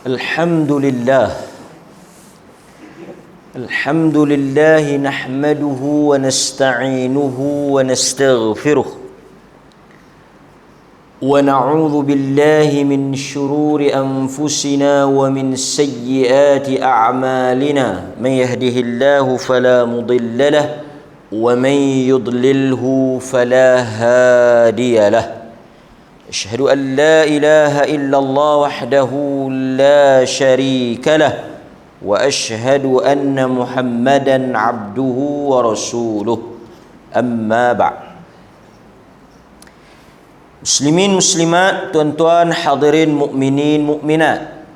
Alhamdulillah nahmaduhu wa nasta'inuhu wa nastaghfiruh wa na'udzu billahi min shururi anfusina wa min sayyiati a'malina man yahdihillahu fala mudilla lahu wa man yudlilhu fala hadiya lahu. Asyhadu an la ilaha illallah wahdahu la syarika lah wa asyhadu anna Muhammadan abduhu wa rasuluh. Amma ba'd. Muslimin muslimat, tuan-tuan hadirin mukminin mukminat,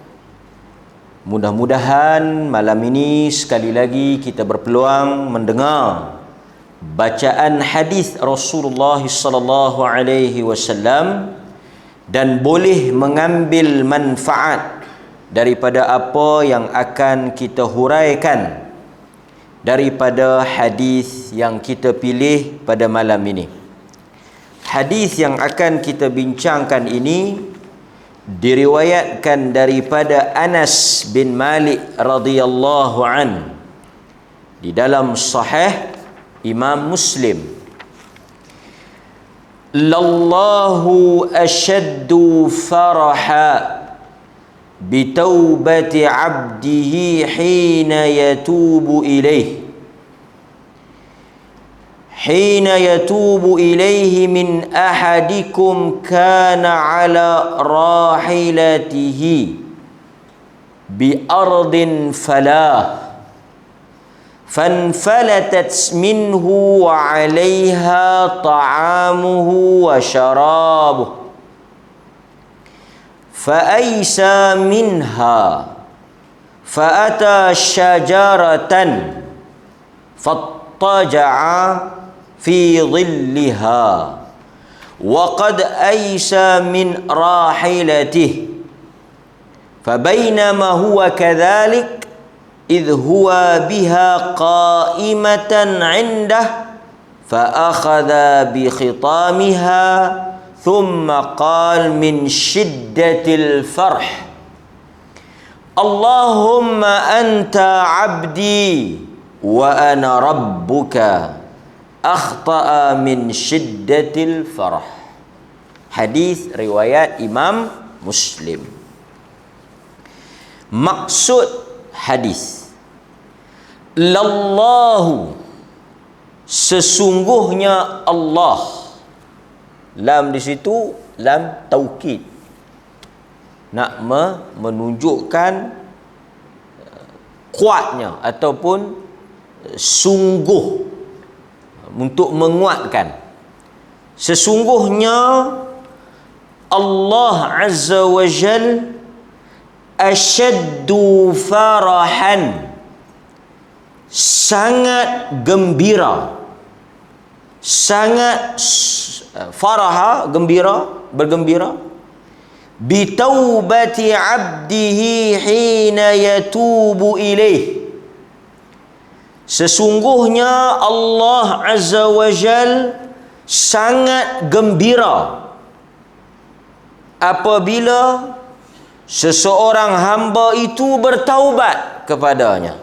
mudah-mudahan malam ini sekali lagi kita berpeluang mendengar bacaan hadis Rasulullah sallallahu alaihi wasallam dan boleh mengambil manfaat daripada apa yang akan kita huraikan daripada hadis yang kita pilih pada malam ini. Hadis yang akan kita bincangkan ini diriwayatkan daripada Anas bin Malik radhiyallahu an di dalam sahih Imam Muslim. Lallahu ashaddu faraha bitaubati abdihi hina yatubu ilaihi min ahadikum kana ala rahilatihi bi ardin falah فانفلتت منه وعليها طعامه وشرابه فأيسى منها فأتى شجرة فاضطجع في ظلها وقد أيسى من راحلته فبينما هو كذلك إذ هو بها قائمة عنده فأخذ بخطامها ثم قال من شدة الفرح اللهم أنت عبدي وأنا ربك أخطأ من شدة الفرح. Hadis riwayat Imam Muslim. Maksud hadis, lallahu, sesungguhnya Allah. Lam di situ lam taukid, nak menunjukkan kuatnya ataupun sungguh, untuk menguatkan. Sesungguhnya Allah Azza wa Jal asyaddu farahan, sangat gembira, sangat faraha, gembira, bergembira, bitaubati abdihi hina yatubu ilaih, sesungguhnya Allah Azza wa Jal sangat gembira apabila seseorang hamba itu bertaubat kepadanya.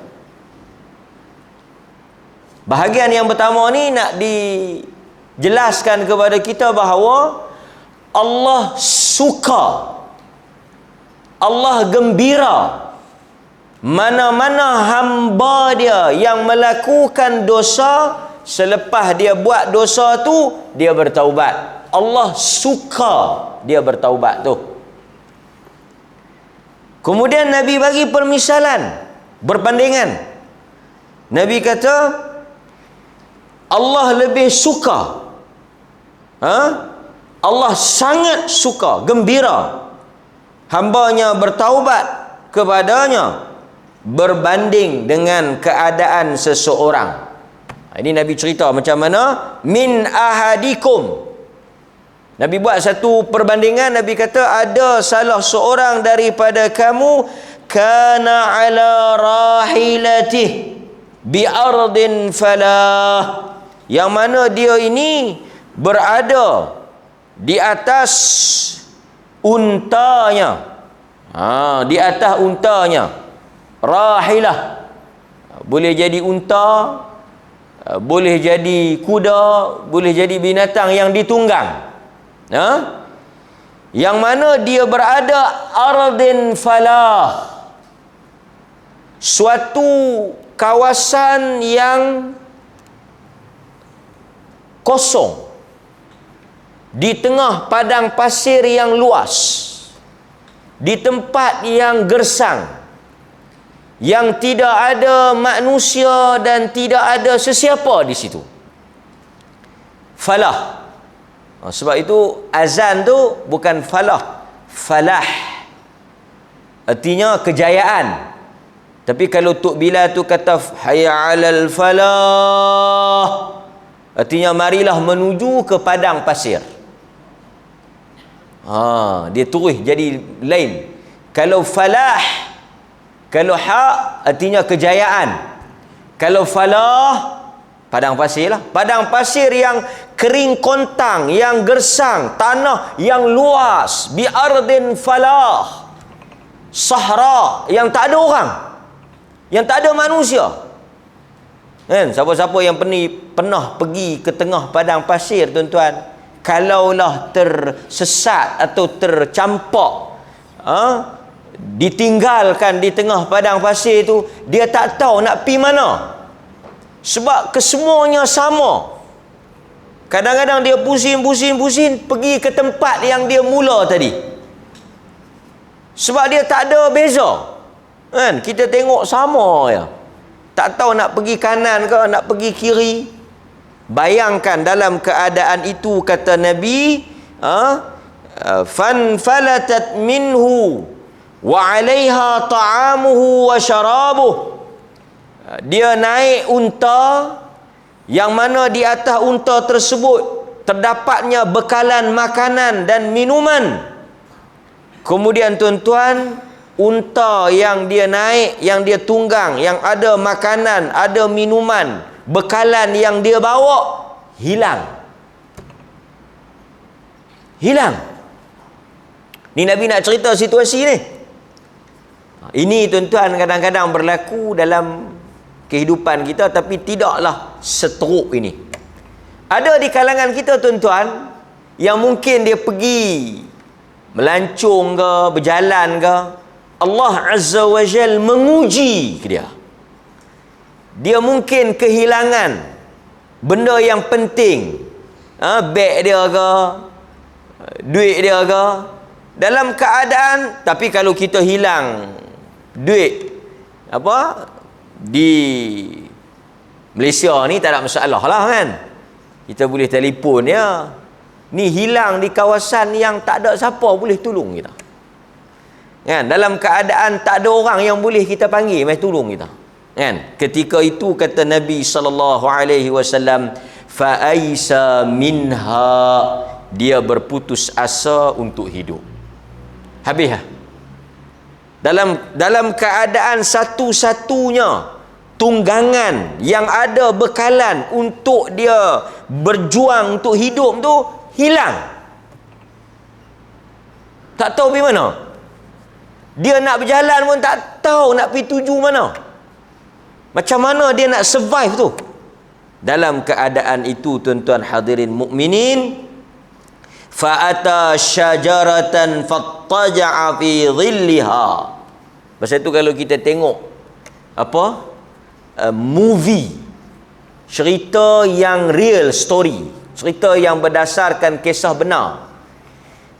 Bahagian yang pertama ni nak dijelaskan kepada kita bahawa Allah suka, Allah gembira mana-mana hamba dia yang melakukan dosa, selepas dia buat dosa tu dia bertaubat. Allah suka dia bertaubat tu. Kemudian Nabi bagi permisalan, berbandingan. Nabi kata Allah lebih suka, Allah sangat suka, gembira hambanya bertaubat kepadanya berbanding dengan keadaan seseorang. Ini Nabi cerita macam mana min ahadikum. Nabi buat satu perbandingan. Nabi kata ada salah seorang daripada kamu kana ala rahilatih bi ardin falah, yang mana dia ini berada di atas untanya, Di atas untanya. Rahilah. Boleh jadi unta, boleh jadi kuda, boleh jadi binatang yang ditunggang. Yang mana dia berada ardin falah, suatu kawasan yang kosong di tengah padang pasir yang luas, di tempat yang gersang, yang tidak ada manusia dan tidak ada sesiapa di situ. Falah. Sebab itu azan tu bukan falah, falah, artinya kejayaan. Tapi kalau Tok Bilal tu kata hayya 'alal falah, artinya marilah menuju ke padang pasir. Dia terus jadi lain. Kalau falah, kalau ha artinya kejayaan. Kalau falah, padang pasir lah. Padang pasir yang kering kontang, yang gersang, tanah yang luas, bi ardin falah, sahara yang tak ada orang, yang tak ada manusia. Kan? Siapa-siapa yang pernah pergi ke tengah padang pasir, tuan-tuan, kalaulah tersesat atau tercampak, ditinggalkan di tengah padang pasir tu, dia tak tahu nak pergi mana. Sebab kesemuanya sama. Kadang-kadang dia pusing pergi ke tempat yang dia mula tadi. Sebab dia tak ada beza. Kan? Kita tengok sama ya. Tak tahu nak pergi kanan ke, nak pergi kiri. Bayangkan dalam keadaan itu, kata Nabi, fanfalatat minhu wa 'alaiha ta'amuhu wa syarabuh. Dia naik unta, yang mana di atas unta tersebut terdapatnya bekalan makanan dan minuman. Kemudian tuan-tuan, unta yang dia naik, yang dia tunggang, yang ada makanan, ada minuman, bekalan yang dia bawa, hilang. Ni Nabi nak cerita situasi ni. Ini tuan-tuan kadang-kadang berlaku dalam kehidupan kita, tapi tidaklah seteruk ini. Ada di kalangan kita tuan-tuan yang mungkin dia pergi melancong ke, berjalan ke, Allah Azza wa Jal menguji dia. Dia mungkin kehilangan benda yang penting, beg dia ke, duit dia ke, dalam keadaan. Tapi kalau kita hilang duit di Malaysia ni tak ada masalah lah kan, kita boleh telefon ya. Ni hilang di kawasan yang tak ada siapa boleh tolong kita kan, dalam keadaan tak ada orang yang boleh kita panggil mai tolong kita kan. Ketika itu kata Nabi SAW, fa aisa minha, dia berputus asa untuk hidup. Habis lah. Dalam keadaan satu-satunya tunggangan yang ada bekalan untuk dia berjuang untuk hidup tu hilang. Tak tahu pergi mana. Dia nak berjalan pun tak tahu nak pergi tuju mana. Macam mana dia nak survive tu? Dalam keadaan itu tuan-tuan hadirin mukminin, fa'ata syajaratan fattaja'a fi dhilliha. Pasal itu kalau kita tengok movie, cerita yang real story, cerita yang berdasarkan kisah benar,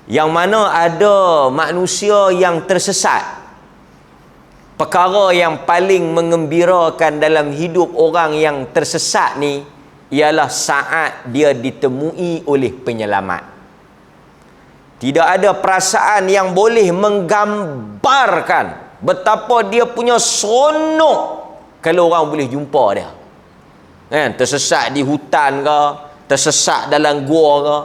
yang mana ada manusia yang tersesat, perkara yang paling mengembirakan dalam hidup orang yang tersesat ni ialah saat dia ditemui oleh penyelamat. Tidak ada perasaan yang boleh menggambarkan betapa dia punya seronok kalau orang boleh jumpa dia. Kan, tersesat di hutan ke, tersesat dalam gua ke.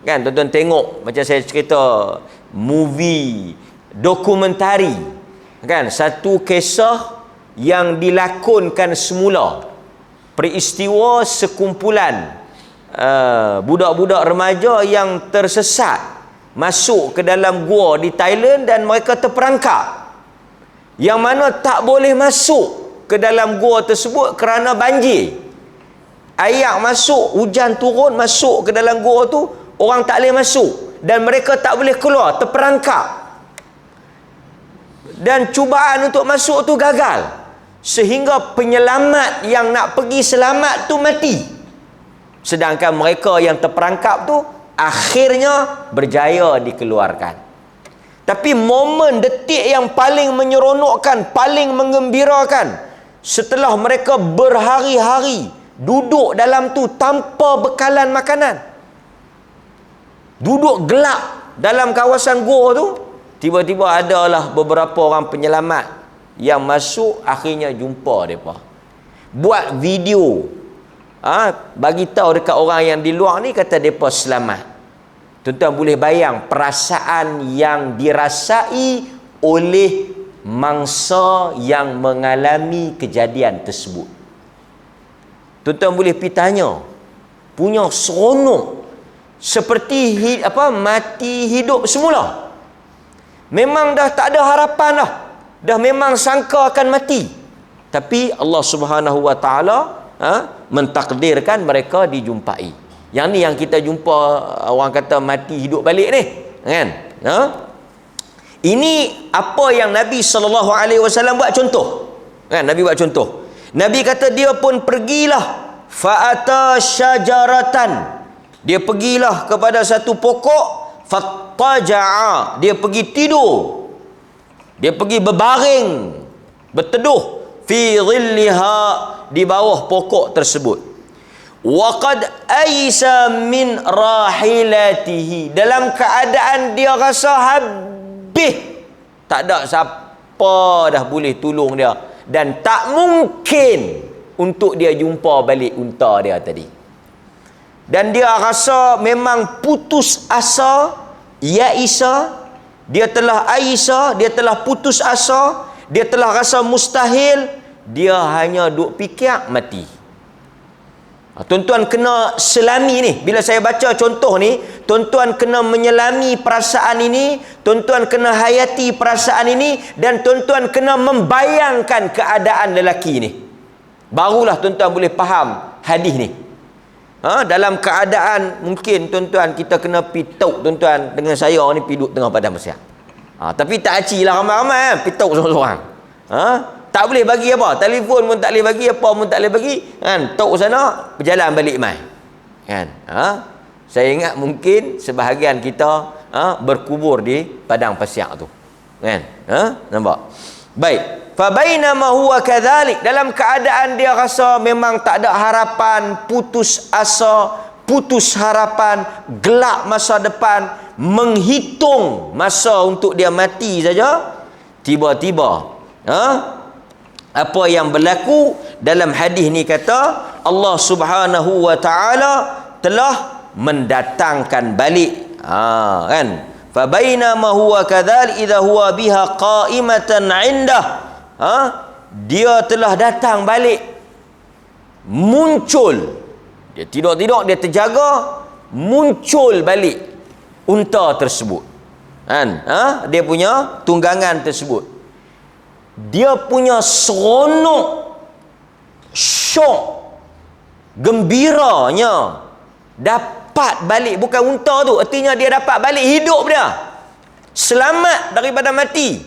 Kan, tuan-tuan tengok macam saya cerita movie dokumentari. Kan, satu kisah yang dilakonkan semula. Peristiwa sekumpulan budak-budak remaja yang tersesat masuk ke dalam gua di Thailand dan mereka terperangkap. Yang mana tak boleh masuk ke dalam gua tersebut kerana banjir. Air masuk, hujan turun, masuk ke dalam gua tu, orang tak boleh masuk. Dan mereka tak boleh keluar, terperangkap. Dan cubaan untuk masuk tu gagal. Sehingga penyelamat yang nak pergi selamat tu mati. Sedangkan mereka yang terperangkap tu, akhirnya berjaya dikeluarkan. Tapi momen detik yang paling menyeronokkan, paling menggembirakan, setelah mereka berhari-hari duduk dalam tu tanpa bekalan makanan, duduk gelap dalam kawasan gua tu, tiba-tiba adalah beberapa orang penyelamat yang masuk, akhirnya jumpa mereka. Buat video, bagi tahu dekat orang yang di luar ni, kata mereka selamat. Tuan-tuan boleh bayang perasaan yang dirasai oleh mangsa yang mengalami kejadian tersebut. Tuan-tuan boleh pergi tanya, punya seronok seperti mati hidup semula. Memang dah tak ada harapan dah memang sangka akan mati. Tapi Allah Subhanahu Wa Taala mentakdirkan mereka dijumpai. Yang ni yang kita jumpa, orang kata mati hidup balik ni, kan? Ini apa yang Nabi SAW buat contoh. Kan, Nabi buat contoh. Nabi kata dia pun pergilah fa'ata syajaratan. Dia pergilah kepada satu pokok, fattaja'a. Dia pergi tidur. Dia pergi berbaring, berteduh fi dhilliha, di bawah pokok tersebut. Waqad aisa min rahilatihi, dalam keadaan dia rasa habis, tak ada siapa dah boleh tolong dia, dan tak mungkin untuk dia jumpa balik unta dia tadi. Dan dia rasa memang putus asa, dia telah putus asa, dia telah rasa mustahil, dia hanya duk fikir mati. Tuan-tuan kena selami ni. Bila saya baca contoh ni, tuan-tuan kena menyelami perasaan ini, tuan-tuan kena hayati perasaan ini, dan tuan-tuan kena membayangkan keadaan lelaki ni. Barulah tuan-tuan boleh faham hadis ni. Dalam keadaan mungkin tuan-tuan kita kena pituk, tuan-tuan dengan saya ni piduk tengah padang pasir. Tapi tak aci lah ramai-ramai, pituk seorang-seorang. Tak boleh bagi apa, telefon pun tak boleh bagi, apa pun tak boleh bagi, kan? Tok sana, berjalan balik mai, kan? Saya ingat mungkin sebahagian kita berkubur di padang pasir tu, kan? Nampak? Baik. Fa bainama huwa kadzalik, dalam keadaan dia rasa memang tak ada harapan, putus asa, putus harapan, gelap masa depan, menghitung masa untuk dia mati saja, tiba-tiba apa yang berlaku dalam hadis ni, kata Allah Subhanahu Wa Taala telah mendatangkan balik, kan? Fa bainama huwa kadzalik idza huwa biha qa'imatan 'indah, dia telah datang balik, muncul, dia tidak dia terjaga, muncul balik unta tersebut, kan? Dia punya tunggangan tersebut. Dia punya seronok, syok, gembiranya dapat balik, bukan unta tu, artinya dia dapat balik hidup dia, selamat daripada mati.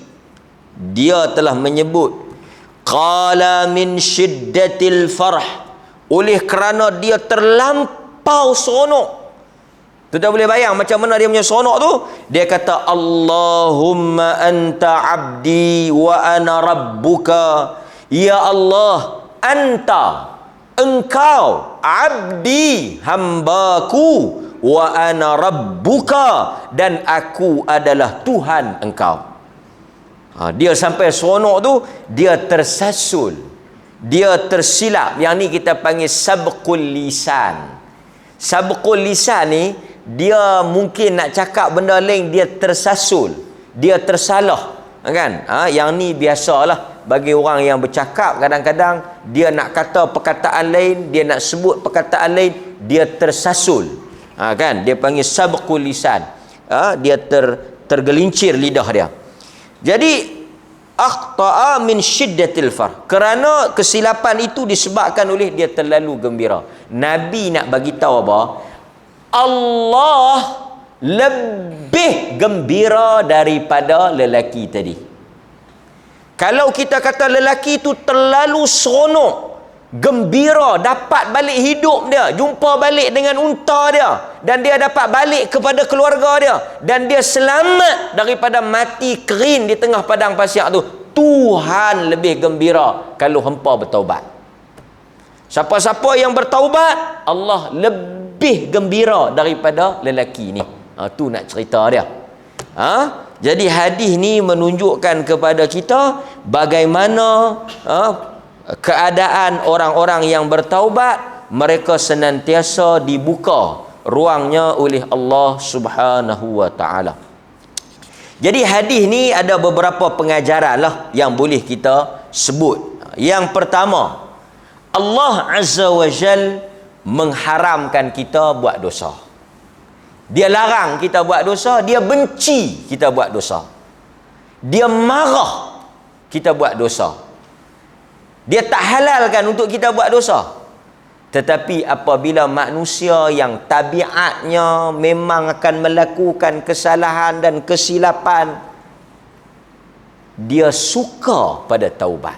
Dia telah menyebut qala min syiddatil farh, oleh kerana dia terlampau seronok. Tuan boleh bayang macam mana dia punya seronok tu. Dia kata Allahumma anta abdi wa ana rabbuka. Ya Allah, anta, engkau, abdi, hambaku, wa ana rabbuka, dan aku adalah Tuhan engkau. Dia sampai seronok tu, dia tersasul, dia tersilap. Yang ni kita panggil sabqul lisan. Sabqul lisan ni, dia mungkin nak cakap benda lain, dia tersasul, dia tersalah, kan? Yang ni biasalah bagi orang yang bercakap, kadang-kadang dia nak kata perkataan lain, dia nak sebut perkataan lain, dia tersasul, kan? Dia panggil sabqul lisan. dia tergelincir lidah dia. Jadi akhta'a min syiddatil farh, kerana kesilapan itu disebabkan oleh dia terlalu gembira. Nabi nak bagi tahu apa? Allah lebih gembira daripada lelaki tadi. Kalau kita kata lelaki itu terlalu seronok, gembira, dapat balik hidup dia, jumpa balik dengan unta dia, dan dia dapat balik kepada keluarga dia, dan dia selamat daripada mati kering di tengah padang pasir tu, Tuhan lebih gembira kalau hangpa bertaubat. Siapa-siapa yang bertaubat, Allah lebih gembira daripada lelaki ni. Tu nak cerita dia. Jadi hadis ni menunjukkan kepada kita bagaimana keadaan orang-orang yang bertaubat, mereka senantiasa dibuka ruangnya oleh Allah Subhanahu wa taala. Jadi hadis ni ada beberapa pengajaran lah yang boleh kita sebut. Yang pertama, Allah Azza wa Jal mengharamkan kita buat dosa. Dia larang kita buat dosa, dia benci kita buat dosa. Dia marah kita buat dosa. Dia tak halalkan untuk kita buat dosa. Tetapi apabila manusia yang tabiatnya memang akan melakukan kesalahan dan kesilapan, dia suka pada taubat.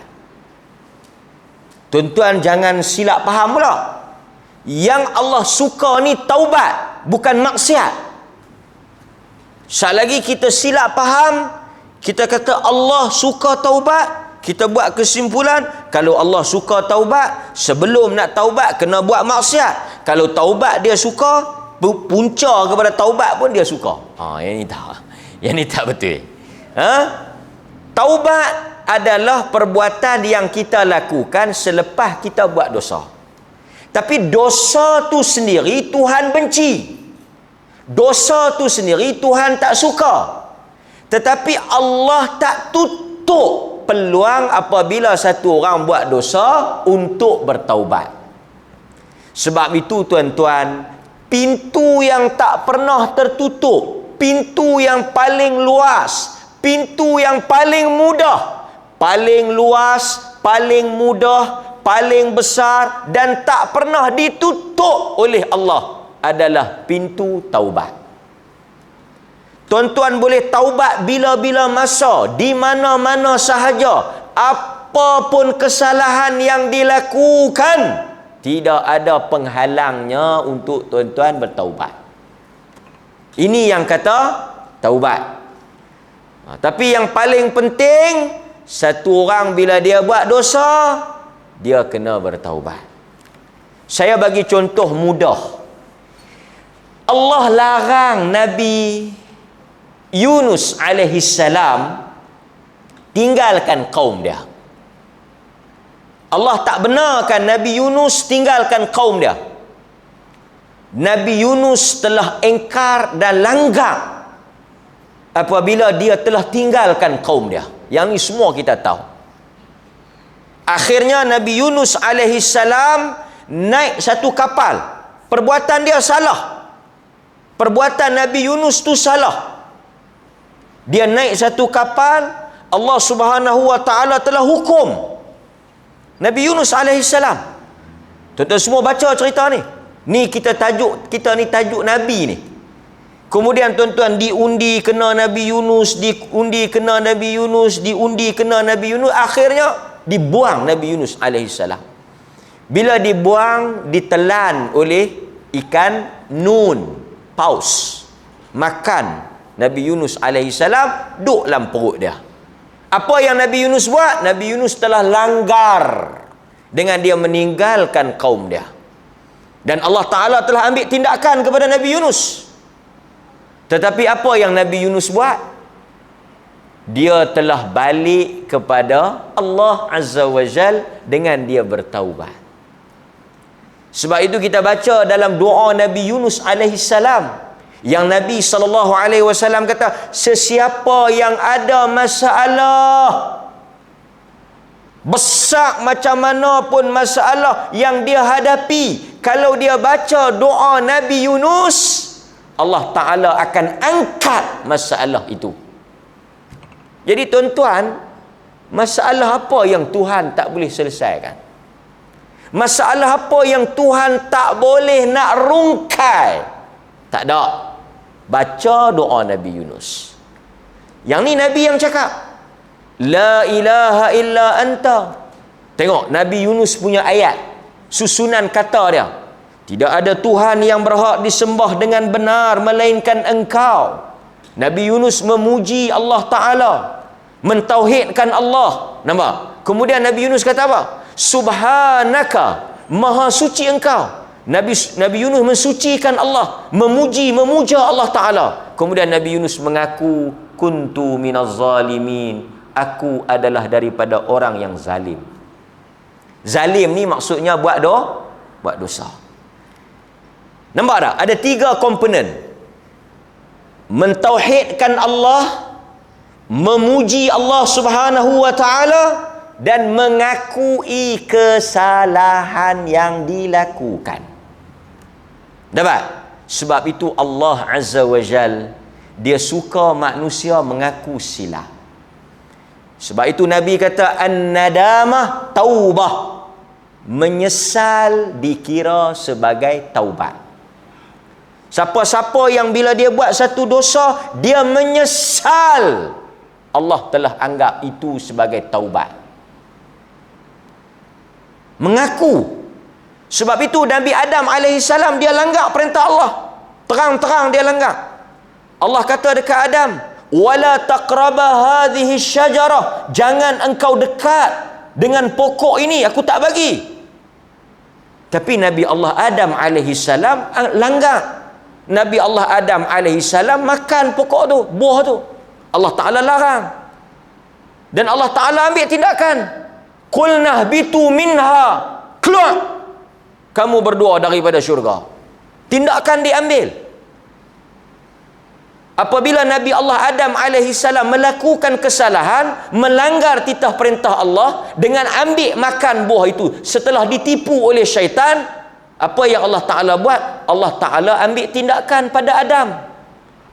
Tuan-tuan jangan silap faham pula. Yang Allah suka ni taubat, bukan maksiat. Selagi kita silap faham, kita kata Allah suka taubat, kita buat kesimpulan kalau Allah suka taubat, sebelum nak taubat kena buat maksiat. Kalau taubat dia suka, punca kepada taubat pun dia suka. Yang ni tak. Yang ni tak betul. Taubat adalah perbuatan yang kita lakukan selepas kita buat dosa. Tapi dosa tu sendiri Tuhan benci. Dosa tu sendiri Tuhan tak suka. Tetapi Allah tak tutup peluang apabila satu orang buat dosa untuk bertaubat. Sebab itu tuan-tuan, pintu yang tak pernah tertutup, pintu yang paling luas, pintu yang paling mudah, paling luas, paling mudah, paling besar dan tak pernah ditutup oleh Allah adalah pintu taubat. Tuan-tuan boleh taubat bila-bila masa, di mana-mana sahaja. Apapun kesalahan yang dilakukan, tidak ada penghalangnya untuk tuan-tuan bertaubat. Ini yang kata taubat. Tapi yang paling penting, satu orang bila dia buat dosa, dia kena bertaubat. Saya bagi contoh mudah. Allah larang Nabi Yunus alaihi salam tinggalkan kaum dia. Allah tak benarkan Nabi Yunus tinggalkan kaum dia. Nabi Yunus telah engkar dan langgar apabila dia telah tinggalkan kaum dia. Yang ni semua kita tahu. Akhirnya Nabi Yunus alaihi salam naik satu kapal. Perbuatan dia salah. Perbuatan Nabi Yunus tu salah. Dia naik satu kapal, Allah Subhanahu wa taala telah hukum Nabi Yunus alaihi salam. Tuan-tuan semua baca cerita ni. Ni kita ni tajuk Nabi ni. Kemudian tuan-tuan diundi kena Nabi Yunus, diundi kena Nabi Yunus, diundi kena Nabi Yunus, akhirnya dibuang Nabi Yunus alaihi salam. Bila dibuang, ditelan oleh ikan nun, paus. Makan Nabi Yunus alaihi salam, duduk dalam perut dia. Apa yang Nabi Yunus buat? Nabi Yunus telah langgar dengan dia meninggalkan kaum dia. Dan Allah Ta'ala telah ambil tindakan kepada Nabi Yunus. Tetapi apa yang Nabi Yunus buat? Dia telah balik kepada Allah Azza wa Jal dengan dia bertaubat. Sebab itu kita baca dalam doa Nabi Yunus alaihi salam, yang Nabi SAW kata, sesiapa yang ada masalah, besar macam mana pun masalah yang dia hadapi, kalau dia baca doa Nabi Yunus, Allah Ta'ala akan angkat masalah itu. Jadi tuan-tuan, masalah apa yang Tuhan tak boleh selesaikan? Masalah apa yang Tuhan tak boleh nak rungkai? Tak ada. Baca doa Nabi Yunus. Yang ni Nabi yang cakap, La ilaha illa anta. Tengok Nabi Yunus punya ayat, susunan kata dia. Tidak ada Tuhan yang berhak disembah dengan benar melainkan Engkau. Nabi Yunus memuji Allah Ta'ala, mentauhidkan Allah. Nampak? Kemudian Nabi Yunus kata apa? Subhanaka, maha suci Engkau. Nabi Yunus mensucikan Allah, memuja Allah Ta'ala. Kemudian Nabi Yunus mengaku, kuntu minaz zalimin, aku adalah daripada orang yang zalim. Zalim ni maksudnya buat dosa. Nampak tak? Ada 3 komponen. Mentauhidkan Allah, memuji Allah Subhanahu wa Ta'ala, dan mengakui kesalahan yang dilakukan. Dapat? Sebab itu Allah Azza wa Jal, dia suka manusia mengaku silap. Sebab itu Nabi kata, an-nadamah taubah. Menyesal dikira sebagai taubat. Siapa-siapa yang bila dia buat satu dosa, dia menyesal, Allah telah anggap itu sebagai taubat. Mengaku. Sebab itu Nabi Adam AS, dia langgar perintah Allah. Terang-terang dia langgar. Allah kata dekat Adam, wala taqraba hadhihi syajarah, jangan engkau dekat dengan pokok ini, aku tak bagi. Tapi Nabi Allah Adam AS langgar. Nabi Allah Adam AS makan pokok tu, buah tu. Allah Ta'ala larang. Dan Allah Ta'ala ambil tindakan. Qulnah bitu minha, keluar kamu berdua daripada syurga. Tindakan diambil. Apabila Nabi Allah Adam AS melakukan kesalahan, melanggar titah perintah Allah dengan ambil makan buah itu setelah ditipu oleh syaitan, apa yang Allah Ta'ala buat? Allah Ta'ala ambil tindakan pada Adam.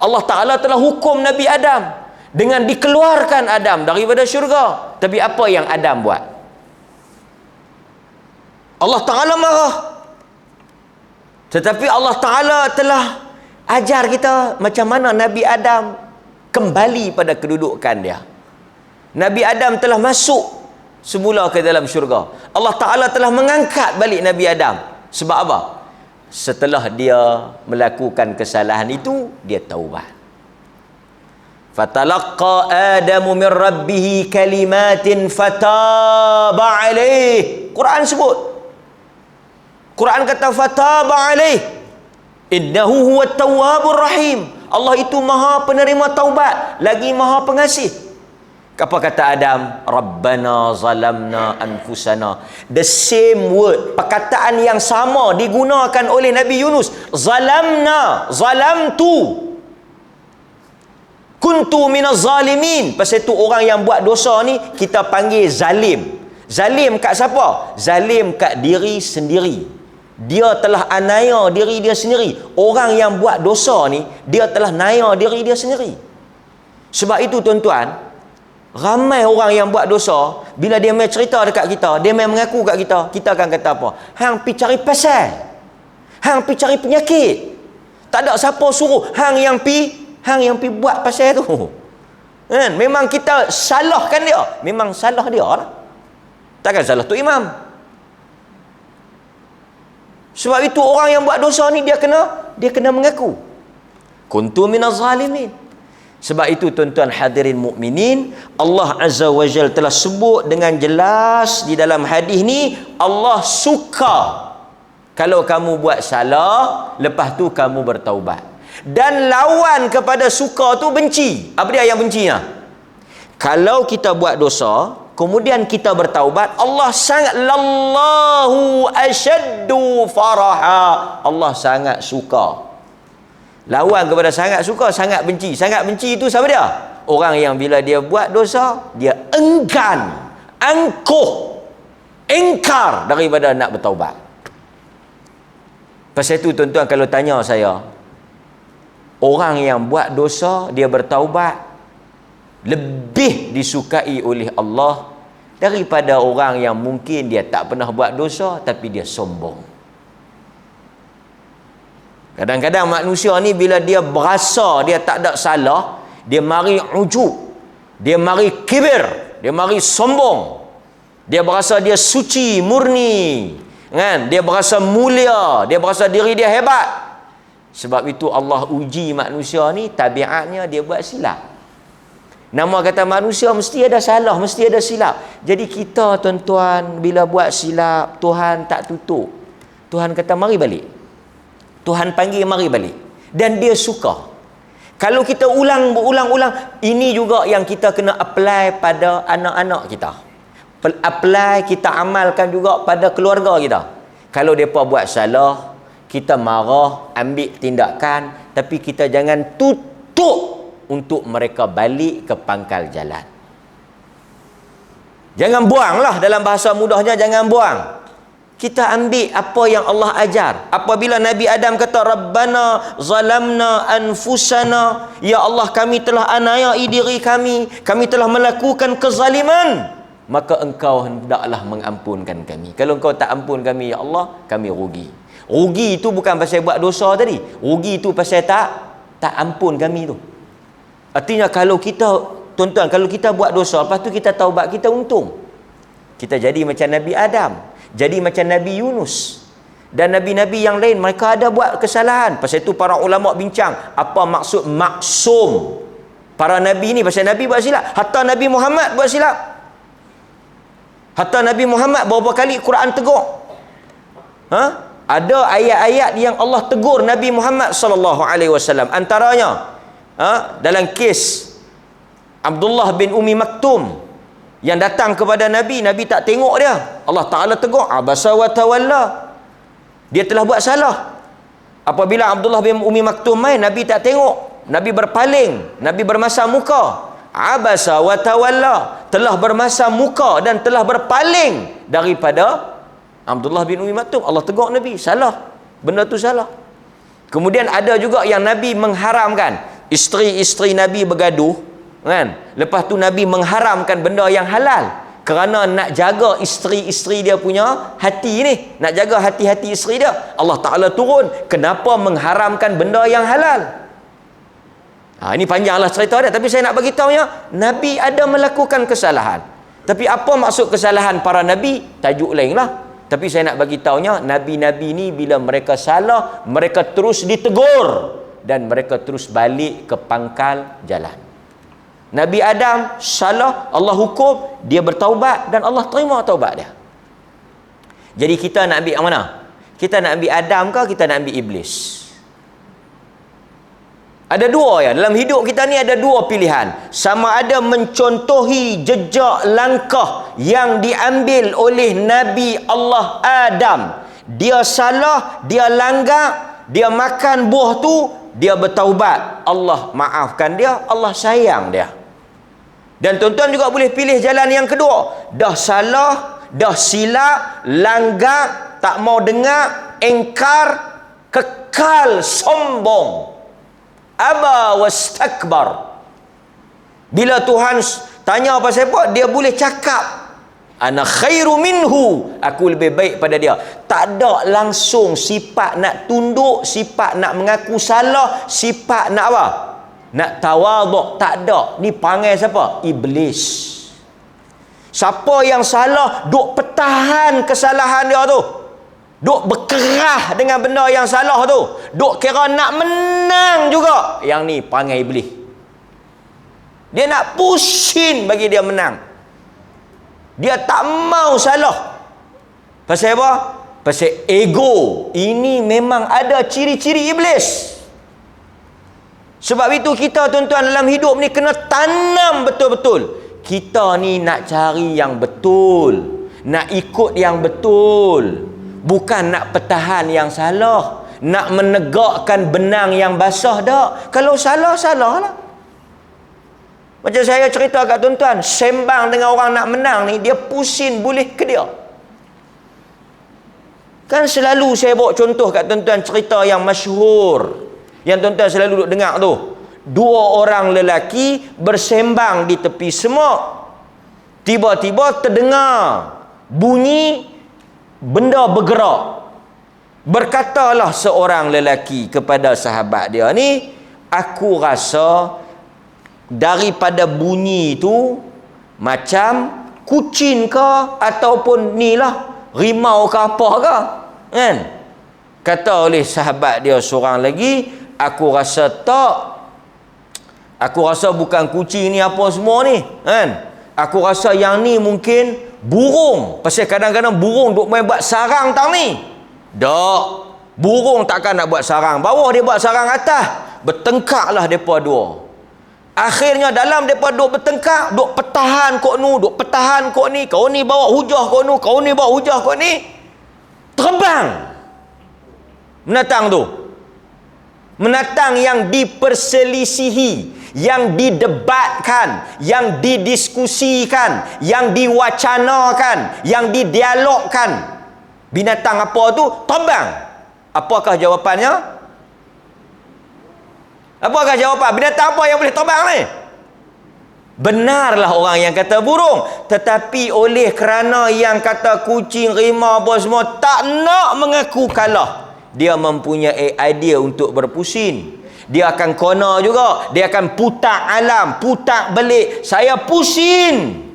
Allah Ta'ala telah hukum Nabi Adam dengan dikeluarkan Adam daripada syurga. Tapi apa yang Adam buat? Allah Ta'ala marah. Tetapi Allah Ta'ala telah ajar kita macam mana Nabi Adam kembali pada kedudukan dia. Nabi Adam telah masuk semula ke dalam syurga. Allah Ta'ala telah mengangkat balik Nabi Adam. Sebab apa? Setelah dia melakukan kesalahan itu, dia taubat. Fatalaqqa Adamu min rabbih kalimatin fataba alaih. Quran sebut. Quran kata fataba alaih. Innahu huwat tawwabur rahim. Allah itu maha penerima taubat, lagi maha pengasih. Apa kata Adam? Rabbana zalamna anfusana. The same word, perkataan yang sama digunakan oleh Nabi Yunus. Zalamna, zalamtu, kuntu minaz zalimin. Pasal itu orang yang buat dosa ni kita panggil zalim. Zalim kat siapa? Zalim kat diri sendiri. Dia telah anaya diri dia sendiri. Orang yang buat dosa ni, dia telah naya diri dia sendiri. Sebab itu tuan-tuan, ramai orang yang buat dosa, bila dia mai cerita dekat kita, dia mai mengaku kat kita akan kata apa? Hang pi cari pasal. Hang pi cari penyakit. Tak ada siapa suruh hang yang pi buat pasal tu. Kan? Memang kita salahkan dia. Memang salah dia lah. Takkan salah tu imam. Sebab itu orang yang buat dosa ni dia kena mengaku. Kuntu minaz zalimin. Sebab itu tuan-tuan hadirin mukminin, Allah Azza wa Jalla telah sebut dengan jelas di dalam hadis ni, Allah suka kalau kamu buat salah, lepas tu kamu bertaubat. Dan lawan kepada suka tu benci. Apa dia yang bencinya? Kalau kita buat dosa, kemudian kita bertaubat, Allah sangat, lallahu asyaddu faraha, Allah sangat suka. Lawan kepada sangat suka, sangat benci. Sangat benci itu siapa dia? Orang yang bila dia buat dosa, dia enggan, angkuh, ingkar daripada nak bertaubat. Pasal itu tuan-tuan, kalau tanya saya, orang yang buat dosa dia bertaubat lebih disukai oleh Allah daripada orang yang mungkin dia tak pernah buat dosa tapi dia sombong. Kadang-kadang manusia ni bila dia berasa dia tak ada salah, dia mari ujub, dia mari kibir, dia mari sombong. Dia berasa dia suci, murni, kan? Dia berasa mulia, dia berasa diri dia hebat. Sebab itu Allah uji manusia ni, tabiatnya dia buat silap. Nama kata manusia mesti ada salah, mesti ada silap. Jadi kita tuan-tuan bila buat silap, Tuhan tak tutup. Tuhan kata mari balik. Tuhan panggil mari balik. Dan dia suka. Kalau kita berulang-ulang, ini juga yang kita kena apply pada anak-anak kita. Apply, kita amalkan juga pada keluarga kita. Kalau mereka buat salah, kita marah, ambil tindakan, tapi kita jangan tutup untuk mereka balik ke pangkal jalan. Jangan buanglah, dalam bahasa mudahnya jangan buang. Kita ambil apa yang Allah ajar. Apabila Nabi Adam kata Rabbana zalamna anfusana, ya Allah kami telah aniayai diri kami telah melakukan kezaliman, maka engkau hendaklah mengampunkan kami. Kalau engkau tak ampun kami ya Allah, kami rugi. Rugi itu bukan pasal buat dosa tadi, rugi itu pasal tak ampun kami tu. Artinya kalau kita, tuan-tuan, kalau kita buat dosa lepas tu kita taubat, kita untung. Kita jadi macam Nabi Adam, jadi macam Nabi Yunus dan nabi-nabi yang lain, mereka ada buat kesalahan. Pasal itu para ulama bincang apa maksud maksum para nabi ni. Pasal nabi buat silap, hatta Nabi Muhammad buat silap. Hatta Nabi Muhammad berapa kali Quran tegur. Ada ayat-ayat yang Allah tegur Nabi Muhammad sallallahu alaihi wasallam. Antaranya dalam kes Abdullah bin Umi Maktum yang datang kepada Nabi, Nabi tak tengok dia. Allah Ta'ala tegur, abasa wa tawalla. Dia telah buat salah. Apabila Abdullah bin Umi Maktum main, Nabi tak tengok. Nabi berpaling, Nabi bermasam muka. Abasa wa tawalla, telah bermasam muka dan telah berpaling daripada Abdullah bin Umi Maktum. Allah tegur Nabi, salah. Benda tu salah. Kemudian ada juga yang Nabi mengharamkan. Isteri-isteri Nabi bergaduh, kan? Lepas tu Nabi mengharamkan benda yang halal kerana nak jaga isteri-isteri dia punya hati ni, nak jaga hati-hati isteri dia. Allah Ta'ala turun, kenapa mengharamkan benda yang halal? Ini panjanglah cerita dia, tapi saya nak bagi tahunya Nabi ada melakukan kesalahan. Tapi apa maksud kesalahan para Nabi? Tajuk lain lah. Tapi saya nak bagi tahunya Nabi-Nabi ni bila mereka salah, mereka terus ditegur dan mereka terus balik ke pangkal jalan. Nabi Adam salah, Allah hukum, dia bertaubat dan Allah terima taubat dia. Jadi kita nak ambil yang mana? Kita nak ambil Adam ke kita nak ambil Iblis? Ada dua ya, dalam hidup kita ni ada dua pilihan. Sama ada mencontohi jejak langkah yang diambil oleh Nabi Allah Adam. Dia salah, dia langgar, dia makan buah tu, dia bertaubat, Allah maafkan dia, Allah sayang dia. Dan tuan-tuan juga boleh pilih jalan yang kedua. Dah salah, dah silap, langgar, tak mau dengar, engkar, kekal sombong. Aba wastakbar. Bila Tuhan tanya pasal apa, dia boleh cakap ana khairu minhu, aku lebih baik pada dia. Tak ada langsung sifat nak tunduk, sifat nak mengaku salah, sifat nak apa? Nak tawaduk, tak ada. Ni panggil siapa? Iblis. Siapa yang salah duk pertahan kesalahan dia tu, duk berkerah dengan benda yang salah tu, duk kira nak menang juga, yang ni panggil iblis. Dia nak pusing bagi dia menang. Dia tak mau salah. Pasal apa? Pasal ego. Ini memang ada ciri-ciri iblis. Sebab itu kita tuan-tuan dalam hidup ni kena tanam betul-betul. Kita ni nak cari yang betul, nak ikut yang betul, bukan nak pertahan yang salah, nak menegakkan benang yang basah dak. Kalau salah, salah lah. Macam saya cerita kat tuan-tuan, sembang dengan orang nak menang ni, dia pusing boleh ke dia. Kan selalu saya bawa contoh kat tuan-tuan cerita yang masyhur, yang tuan-tuan selalu duduk dengar tu. Dua orang lelaki bersembang di tepi semut. Tiba-tiba terdengar bunyi benda bergerak. Berkatalah seorang lelaki kepada sahabat dia ni, aku rasa daripada bunyi tu macam kucing ke ataupun ni lah rimau ke apa ke, kan? Kata oleh sahabat dia seorang lagi, aku rasa tak, aku rasa bukan kucing ni apa semua ni, kan? Aku rasa yang ni mungkin burung. Pasal kadang-kadang burung duk main buat sarang tau ni. Tak, burung takkan nak buat sarang bawah, dia buat sarang atas. Bertengkarlah mereka dua. Akhirnya dalam mereka duk bertengkar, duk pertahan kok nu, duk pertahan kok ni. Kau ni bawa hujah kok nu, kau ni bawa hujah kok ni. Terbang menatang tu. Menatang yang diperselisihi, yang didebatkan, yang didiskusikan, yang diwacanakan, yang didialogkan. Binatang apa tu? Terbang. Apakah jawapannya? Apakah jawapan? Binatang apa yang boleh terbang ni? Benarlah orang yang kata burung. Tetapi oleh kerana yang kata kucing, rimau apa semua tak nak mengaku kalah, dia mempunyai idea untuk berpusing. Dia akan kona juga. Dia akan putar alam, putar balik. Saya pusing,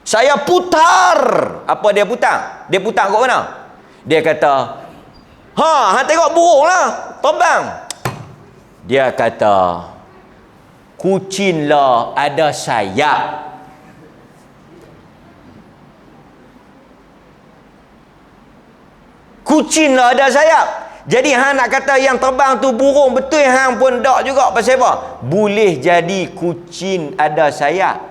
saya putar. Apa dia putar? Dia putar kat mana? Dia kata, hang tengok burung lah terbang. Dia kata, kucing lah ada sayap. Kucing lah ada sayap. Jadi hang nak kata yang terbang tu burung, betul hang pun tak juga. Pasal apa? Boleh jadi kucing ada sayap.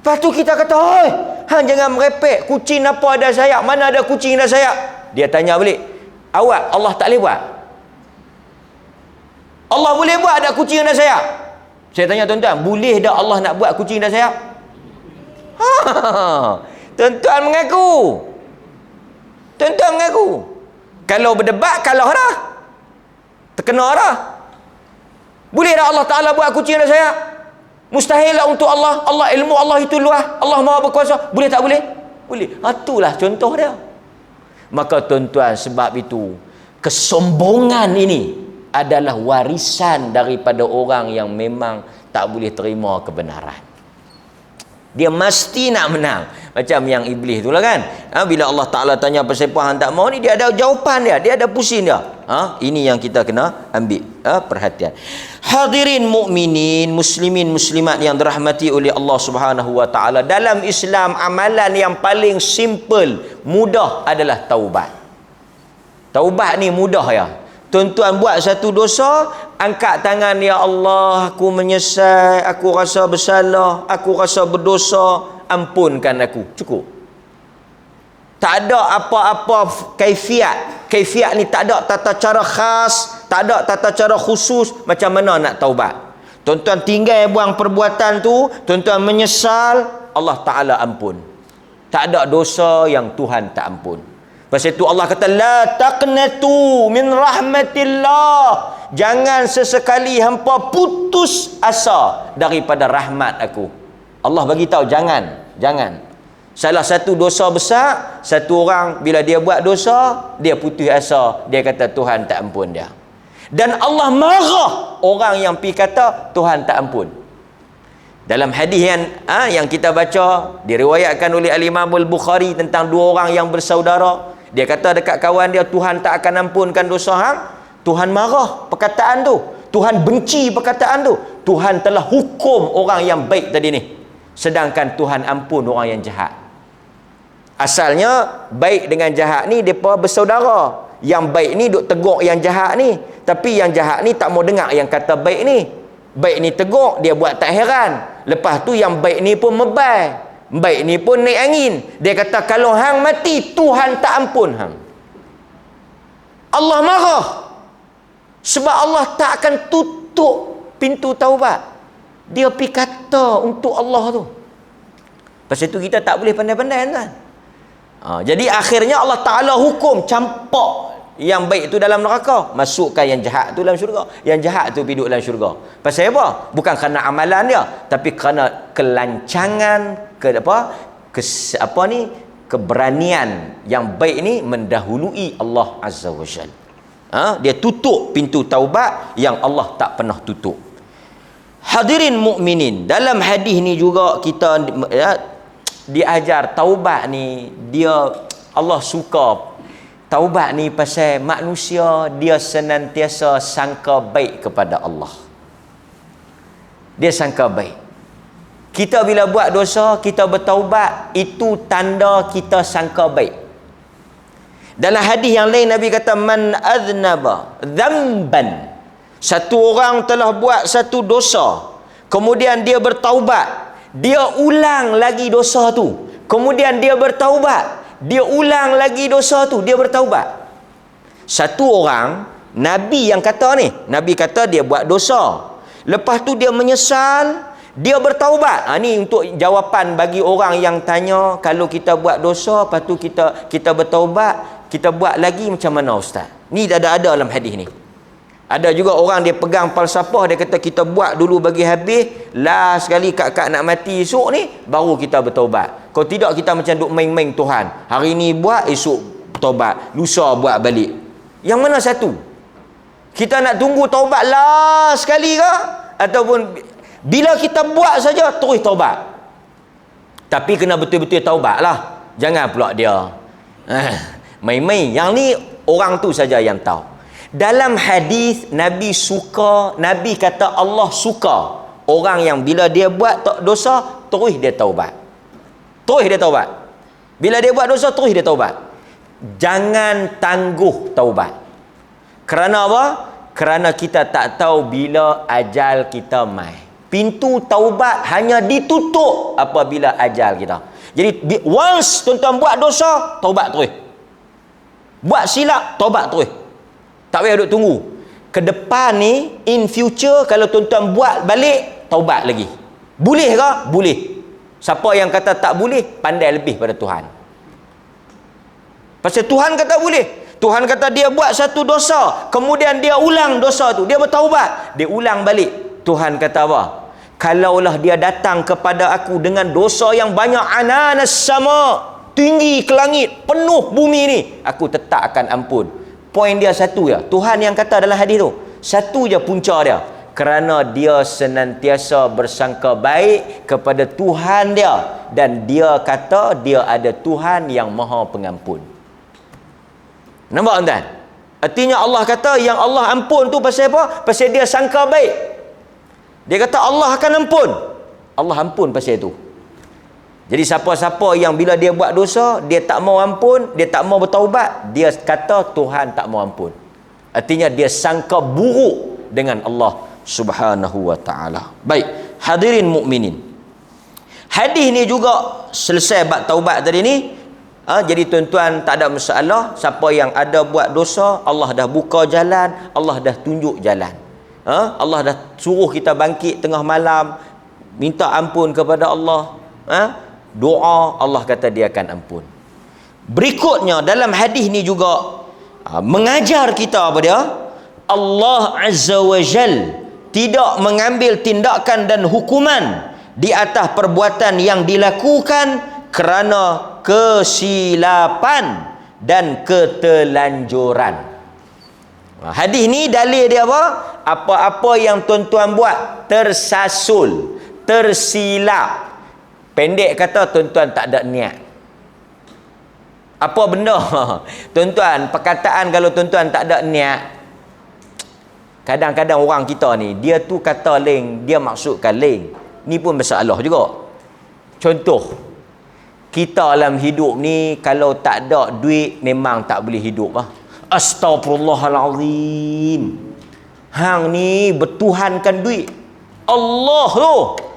Lepas tu kita kata, oi, hang jangan merepek. Kucing apa ada sayap? Mana ada kucing ada sayap? Dia tanya balik, awak Allah tak boleh buat? Allah boleh buat ada kucing ada sayap? Saya tanya tuan-tuan, boleh tak Allah nak buat kucing ada sayap? Tuan-tuan mengaku. Tuan-tuan mengaku. Kalau berdebat, kalah dah. Terkena dah. Boleh tak Allah Ta'ala buat kucing ada sayap? Mustahil lah untuk Allah. Allah, ilmu Allah itu luas. Allah Maha berkuasa. Boleh tak boleh? Boleh. Itulah contoh dia. Maka tuan-tuan, sebab itu kesombongan ini adalah warisan daripada orang yang memang tak boleh terima kebenaran. Dia mesti nak menang. Macam yang iblis tu lah kan. Bila Allah Ta'ala tanya pasal apa hang tak mau ni, dia ada jawapan dia. Dia ada pusing dia. Ini yang kita kena ambil perhatian. Hadirin mukminin, muslimin, muslimat yang dirahmati oleh Allah Subhanahu wa Ta'ala. Dalam Islam, amalan yang paling simple, mudah adalah taubat. Taubat ni mudah ya. Tuan-tuan buat satu dosa, angkat tangan, ya Allah, aku menyesal, aku rasa bersalah, aku rasa berdosa, ampunkan aku. Cukup. Tak ada apa-apa kaifiat. Kaifiat ni tak ada tata cara khas, tak ada tata cara khusus macam mana nak taubat. Tuan-tuan tinggal buang perbuatan tu, tuan-tuan menyesal, Allah Ta'ala ampun. Tak ada dosa yang Tuhan tak ampun. Pasal itu Allah kata, la taqnatu min rahmatillah. Jangan sesekali hampa putus asa daripada rahmat aku. Allah bagi tahu jangan. Salah satu dosa besar, satu orang bila dia buat dosa, dia putus asa, dia kata Tuhan tak ampun dia. Dan Allah marah orang yang pergi kata Tuhan tak ampun. Dalam hadis yang kita baca, diriwayatkan oleh Al-Imam Al-Bukhari tentang dua orang yang bersaudara. Dia kata dekat kawan dia, Tuhan tak akan ampunkan dosa hang. Tuhan marah perkataan tu. Tuhan benci perkataan tu. Tuhan telah hukum orang yang baik tadi ni. Sedangkan Tuhan ampun orang yang jahat. Asalnya baik dengan jahat ni depa bersaudara. Yang baik ni duk tegur yang jahat ni. Tapi yang jahat ni tak mau dengar yang kata baik ni. Baik ni tegur, dia buat tak heran. Lepas tu yang baik ni pun mebal. Baik ni pun naik angin. Dia kata kalau hang mati, Tuhan tak ampun hang. Allah marah. Sebab Allah tak akan tutup pintu taubat. Dia pergi kata untuk Allah tu. Pasal itu kita tak boleh pandai-pandai kan. Jadi akhirnya Allah Ta'ala hukum campak Yang baik tu dalam neraka, masukkan yang jahat tu dalam syurga. Yang jahat tu pergi duduk dalam syurga. Pasal apa? Bukan kerana amalan dia, tapi kerana kelancangan keberanian yang baik ni mendahului Allah Azza wa Jalla. Dia tutup pintu taubat yang Allah tak pernah tutup. Hadirin mukminin, dalam hadis ni juga kita diajar taubat ni, Allah suka taubat ni pasal manusia dia senantiasa sangka baik kepada Allah. Dia sangka baik. Kita bila buat dosa, kita bertaubat, itu tanda kita sangka baik. Dalam hadis yang lain Nabi kata, man aznaba dzamban, satu orang telah buat satu dosa, kemudian dia bertaubat, dia ulang lagi dosa tu, kemudian dia bertaubat, dia ulang lagi dosa tu, dia bertaubat. Satu orang, Nabi yang kata ni, Nabi kata dia buat dosa, lepas tu dia menyesal, dia bertaubat. Ni untuk jawapan bagi orang yang tanya, kalau kita buat dosa, lepas tu kita bertaubat, kita buat lagi macam mana ustaz? Ni ada dalam hadis ni. Ada juga orang dia pegang falsafah, dia kata kita buat dulu bagi habis, last sekali kat nak mati esok ni baru kita bertaubat. Kalau tidak kita macam duk main-main Tuhan. Hari ni buat, esok taubat, lusa buat balik. Yang mana satu? Kita nak tunggu taubat last sekali ke? Ataupun bila kita buat saja terus taubat? Tapi kena betul-betul taubat lah. Jangan pula dia main-main. Yang ni orang tu saja yang tahu. Dalam hadis Nabi kata Allah suka orang yang bila dia buat dosa terus dia taubat. Terus dia taubat. Bila dia buat dosa terus dia taubat. Jangan tangguh taubat. Kerana apa? Kerana kita tak tahu bila ajal kita mai. Pintu taubat hanya ditutup apabila ajal kita. Jadi once tuan-tuan buat dosa, taubat terus. Buat silap, taubat terus. Tak payah duduk tunggu. Ke depan ni, in future, kalau tuan-tuan buat balik, taubat lagi. Boleh ke? Boleh. Siapa yang kata tak boleh, pandai lebih pada Tuhan. Pasal Tuhan kata boleh. Tuhan kata dia buat satu dosa, kemudian dia ulang dosa tu, dia bertaubat, dia ulang balik. Tuhan kata apa? Kalaulah dia datang kepada aku dengan dosa yang banyak, ananas sama, tinggi ke langit, penuh bumi ni, aku tetap akan ampun. Poin dia satu ya. Tuhan yang kata dalam hadis tu. Satu je punca dia. Kerana dia senantiasa bersangka baik kepada Tuhan dia. Dan dia kata dia ada Tuhan yang maha pengampun. Nampak tuan? Artinya Allah kata yang Allah ampun tu pasal apa? Pasal dia sangka baik. Dia kata Allah akan ampun. Allah ampun pasal itu. Jadi siapa-siapa yang bila dia buat dosa, dia tak mau ampun, dia tak mau bertaubat, dia kata Tuhan tak mau ampun. Artinya dia sangka buruk dengan Allah Subhanahu wa taala. Baik, hadirin mukminin. Hadis ni juga selesai bab taubat tadi ni. Jadi tuan-tuan tak ada masalah, siapa yang ada buat dosa, Allah dah buka jalan, Allah dah tunjuk jalan. Allah dah suruh kita bangkit tengah malam, minta ampun kepada Allah. Doa, Allah kata dia akan ampun. Berikutnya dalam hadis ni juga mengajar kita apa dia? Allah Azza wa Jal tidak mengambil tindakan dan hukuman di atas perbuatan yang dilakukan kerana kesilapan dan ketelanjuran. Hadis ni dalil dia apa? Apa-apa yang tuan-tuan buat tersasul, tersilap, pendek kata tuan-tuan tak ada niat. Apa benda? Tuan-tuan, perkataan kalau tuan-tuan tak ada niat, kadang-kadang orang kita ni, dia tu kata lain, dia maksudkan lain. Ni pun masalah juga. Contoh, kita dalam hidup ni kalau tak ada duit memang tak boleh hidup lah. Astaghfirullahalazim. Hang ni bertuhankan duit. Allah tu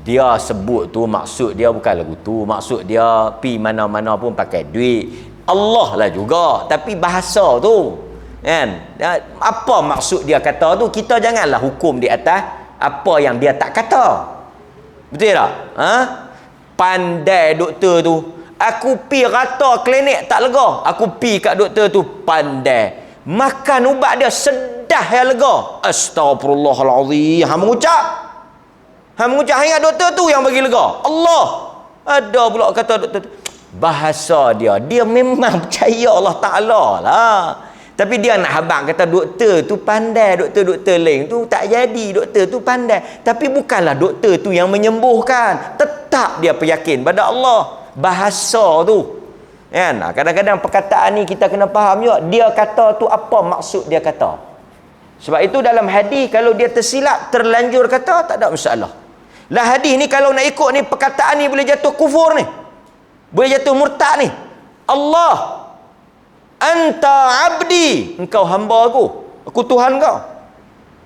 dia sebut tu maksud dia bukan lagu tu, maksud dia pi mana-mana pun pakai duit. Allah lah juga, tapi bahasa tu kan, apa maksud dia kata tu, kita janganlah hukum di atas apa yang dia tak kata. Betul tak? Pandai doktor tu, aku pi rata klinik tak lega, aku pi kat doktor tu pandai. Makan ubat dia sedah yang lega. Astagfirullahalazim. Hang mengucap ingat doktor tu yang bagi lega. Allah. Ada pula kata doktor tu. Bahasa dia memang percaya Allah Ta'ala lah. Tapi dia nak habang kata doktor tu pandai, doktor lain tu tak jadi, doktor tu pandai. Tapi bukanlah doktor tu yang menyembuhkan. Tetap dia yakin pada Allah. Bahasa tu. Kan? Kadang-kadang perkataan ni kita kena faham juga. Dia kata tu apa maksud dia kata. Sebab itu dalam hadis kalau dia tersilap, terlanjur kata, tak ada masalah. Lah hadis ni kalau nak ikut ni, perkataan ni boleh jatuh kufur ni. Boleh jatuh murtad ni. Allah, anta abdi, engkau hamba aku Tuhan kau.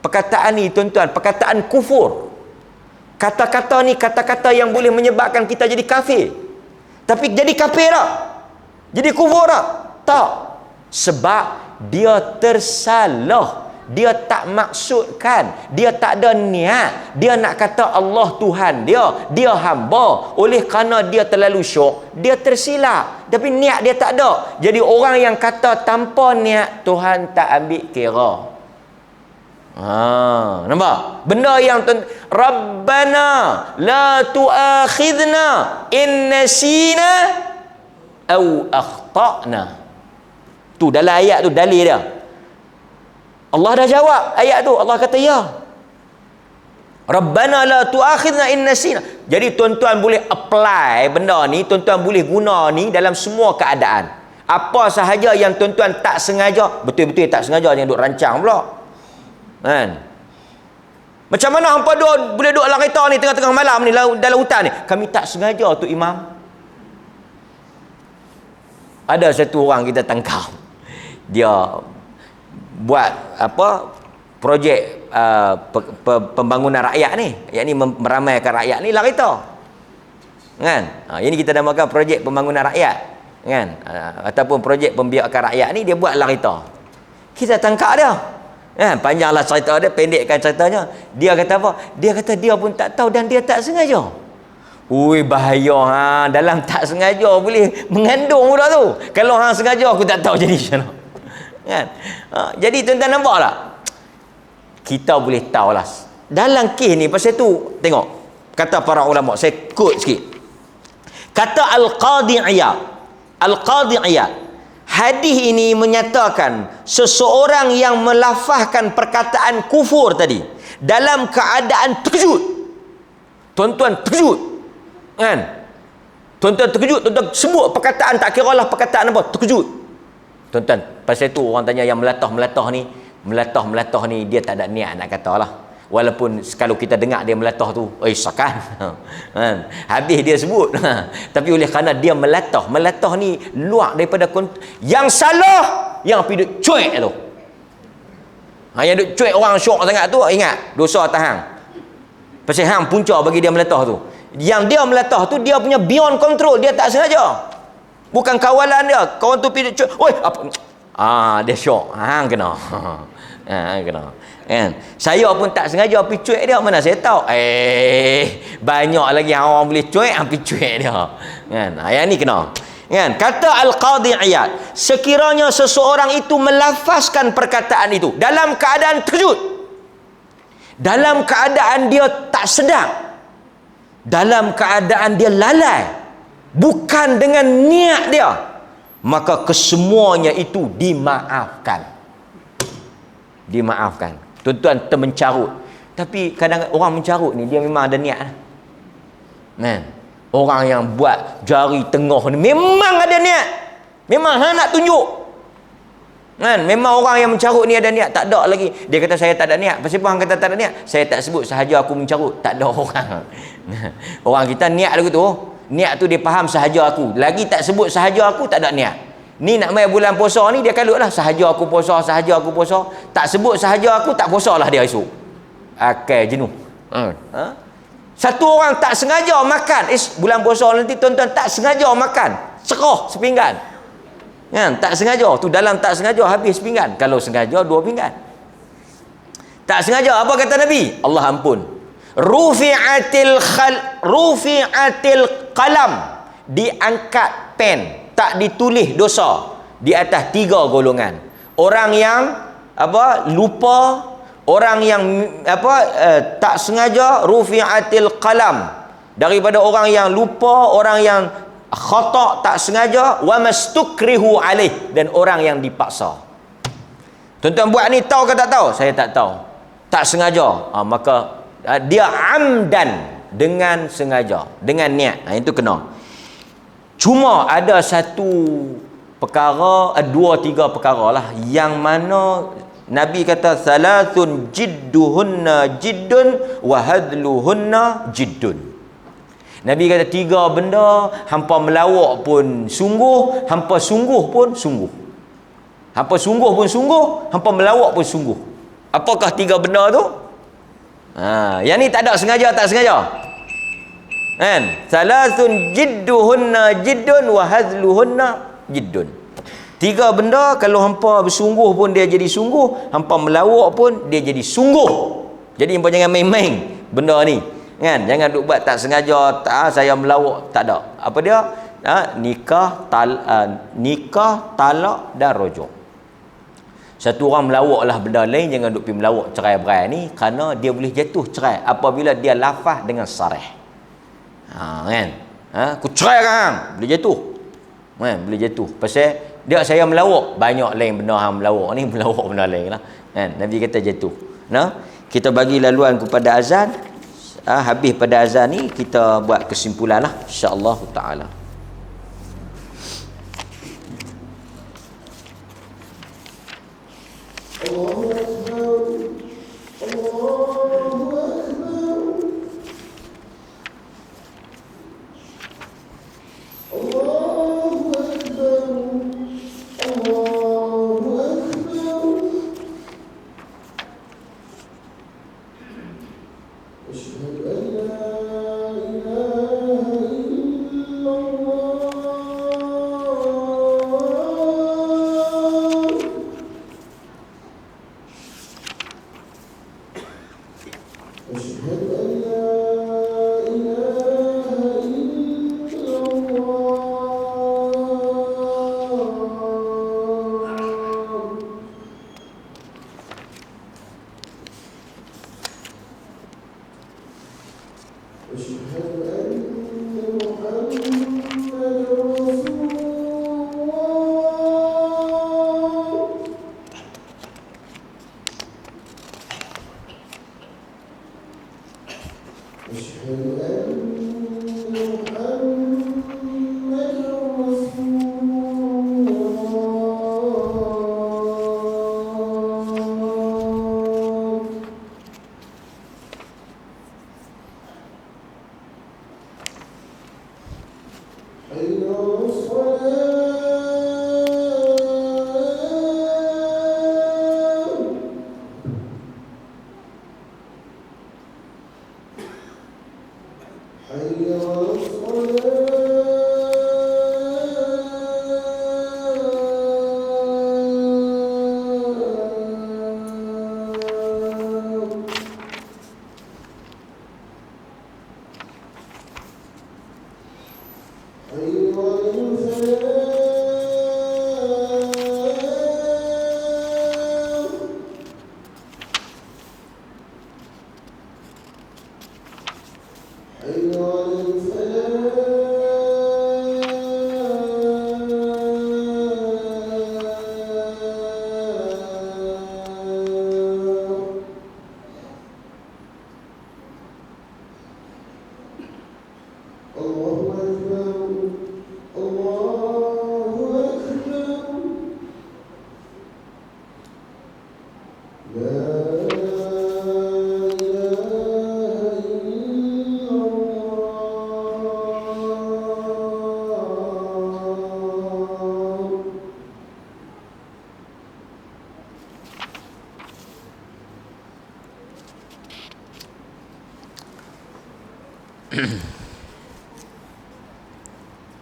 Perkataan ni tuan-tuan, perkataan kufur. Kata-kata ni kata-kata yang boleh menyebabkan kita jadi kafir. Tapi jadi kafir tak? Jadi kufur tak? Tak. Sebab dia tersalah. Dia tak maksudkan, dia tak ada niat, dia nak kata Allah Tuhan dia hamba. Oleh kerana dia terlalu syok, dia tersilap, tapi niat dia tak ada. Jadi orang yang kata tanpa niat, Tuhan tak ambil kira. Nampak? Benda yang Rabbana la tu'akhidna in nasina au akhtana. Tu dalam ayat tu dalil dia. Allah dah jawab ayat tu. Allah kata ya. Rabbana la tu'akhidna in nasina. Jadi tuan-tuan boleh apply benda ni, tuan-tuan boleh guna ni dalam semua keadaan. Apa sahaja yang tuan-tuan tak sengaja, betul-betul tak sengaja yang duk rancang pula. Kan? Macam mana hampa boleh duduk dalam kereta ni tengah-tengah malam ni dalam hutan ni? Kami tak sengaja tu imam. Ada satu orang kita tangkap. Dia buat projek pembangunan rakyat ni, yakni meramaikan rakyat ni lah kita, kan? Ini kita namakan projek pembangunan rakyat, kan? Ataupun projek pembiakan rakyat ni dia buat lah kita tangkap dia, kan? Panjanglah cerita dia, pendekkan ceritanya. Dia kata apa? Dia kata dia pun tak tahu dan dia tak sengaja. Ui, bahaya. Dalam tak sengaja boleh mengandung pula tu. Kalau hang sengaja aku tak tahu jadi macam mana. Kan? Jadi tuan-tuan nampak tak? Kita boleh tahulah dalam kes ni. Pasal tu tengok kata para ulama, saya quote sikit. Kata Al-Qadhi Iyad, hadis ini menyatakan seseorang yang melafazkan perkataan kufur tadi dalam keadaan terkejut. Tuan-tuan terkejut, kan? Tuan-tuan terkejut, tuan-tuan sebut perkataan, tak kira lah perkataan apa, terkejut. Tuan-tuan, pasal tu orang tanya yang melatah ni dia tak ada niat nak kata lah. Walaupun kalau kita dengar dia melatah tu, sakan. Habis dia sebut. Tapi oleh kerana dia melatah ni luar daripada yang salah, yang pergi duk cuek tu. Yang duk cuek orang syok sangat tu, ingat, dosa tahan. Pasal hang punca bagi dia melatah tu. Yang dia melatah tu, dia punya beyond control, dia tak sengaja. Bukan kawalan dia. Kawan tu pergi cuek. Oi, apa? Dia syok. Hang kena. Kena. Kan? Saya pun tak sengaja pergi cuek dia. Mana saya tahu? Banyak lagi orang boleh cuek, pergi cuek dia. Kan? Yang ni kena. Kan? Kata Al-Qadhi Iyad, sekiranya seseorang itu melafazkan perkataan itu dalam keadaan terkejut, dalam keadaan dia tak sedar, dalam keadaan dia lalai, bukan dengan niat dia, maka kesemuanya itu dimaafkan. Tuan-tuan termencarut. Tapi kadang orang mencarut ni dia memang ada niat. Kan? Orang yang buat jari tengah ni memang ada niat. Memang nak tunjuk. Kan? Memang orang yang mencarut ni ada niat. Tak ada lagi. Dia kata saya tak ada niat. Pasal apa orang kata tak ada niat? Saya tak sebut sahaja aku mencarut. Tak ada orang. Orang kita niat lagu tu. Niat tu dia faham sahaja aku. Lagi tak sebut sahaja aku, tak ada niat. Ni nak main bulan puasa ni, dia kalut lah. Sahaja aku puasa. Tak sebut sahaja aku, tak puasa lah dia esok. Jenuh. Satu orang tak sengaja makan. Bulan puasa nanti tuan-tuan tak sengaja makan. Serah sepinggan. Kan? Tak sengaja. Tu dalam tak sengaja habis sepinggan. Kalau sengaja 2 pinggan. Tak sengaja. Apa kata Nabi? Allah ampun. Rufi'atil qalam, diangkat pen, tak ditulis dosa di atas 3 golongan. orang yang lupa, orang yang tak sengaja, rufi'atil qalam, daripada orang yang lupa, orang yang khata' tak sengaja, wa mastukrihu alaih, dan orang yang dipaksa. Tuan-tuan buat ni tahu ke tak tahu? Saya tak tahu. Tak sengaja. Maka dia amdan, dengan sengaja, dengan niat. Itu kena. Cuma ada satu perkara, dua tiga perkara lah, yang mana Nabi kata salasun jidduhunna jiddun wa hadluhunna jiddun. Nabi kata 3 benda, hampa melawak pun sungguh, hampa sungguh pun sungguh. Hampa sungguh pun sungguh, hampa melawak pun sungguh. Apakah 3 benda tu? Yang ni tak ada sengaja, tak sengaja. Kan? Salasun jidduhunna jiddun wa hadluhunna jiddun. 3 benda, kalau hampa bersungguh pun dia jadi sungguh, hampa melawak pun dia jadi sungguh. Jadi hampa jangan main-main benda ni. Kan? Jangan duk buat tak sengaja, saya melawak, tak ada. Apa dia? Nikah, talak dan rujuk. Satu orang melawak lah benda lain, jangan duk pergi melawak cerai berai ni, kerana dia boleh jatuh cerai apabila dia lafaz dengan sarih. Kan? Aku cerai kan? Boleh jatuh. Kan? Boleh jatuh. Pasal dia saya melawak, banyak lain benda hang melawak ni, melawak benda lain lah. Kan? Nabi kata jatuh. Kita bagi laluan kepada azan. Habis pada azan ni kita buat kesimpulan lah, insya-Allah taala.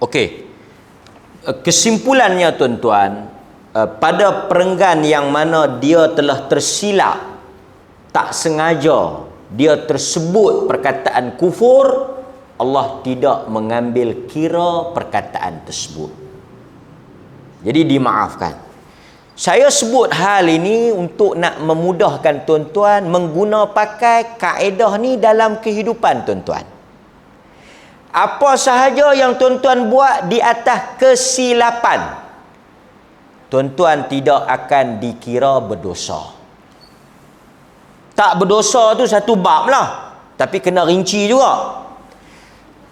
Okey. Kesimpulannya tuan-tuan, pada perenggan yang mana dia telah tersilap, tak sengaja dia tersebut perkataan kufur, Allah tidak mengambil kira perkataan tersebut. Jadi dimaafkan. Saya sebut hal ini untuk nak memudahkan tuan-tuan mengguna pakai kaedah ni dalam kehidupan tuan-tuan. Apa sahaja yang tuan-tuan buat di atas kesilapan, tuan-tuan tidak akan dikira berdosa. Tak berdosa tu satu bab lah, tapi kena rinci juga.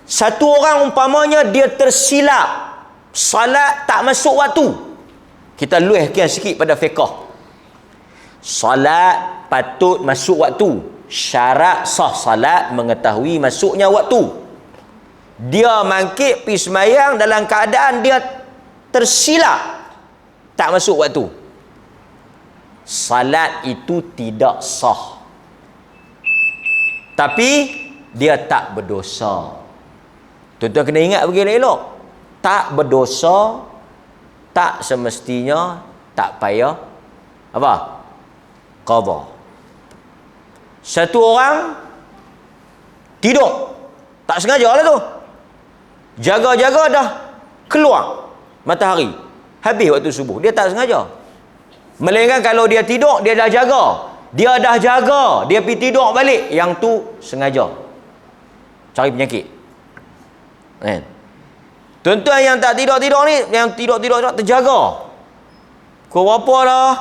Satu orang umpamanya dia tersilap, salat tak masuk waktu. Kita luahkan sikit pada fiqh. Salat patut masuk waktu. Syarat sah salat mengetahui masuknya waktu. Dia mangkit pergi sembahyang dalam keadaan dia tersilap, tak masuk waktu. Salat itu tidak sah. Tapi dia tak berdosa. Tuan-tuan kena ingat begini elok. Tak berdosa, tak semestinya tak payah apa? Qadha. Satu orang tidur, tak sengaja lah tu. Jaga-jaga dah keluar matahari, habis waktu subuh. Dia tak sengaja. Melainkan kalau dia tidur, dia dah jaga. Dia dah jaga, dia pergi tidur balik. Yang tu sengaja cari penyakit. Kan? Tuan-tuan yang tak tidur-tidur ni, yang tidur-tidur terjaga. Kau berapa dah?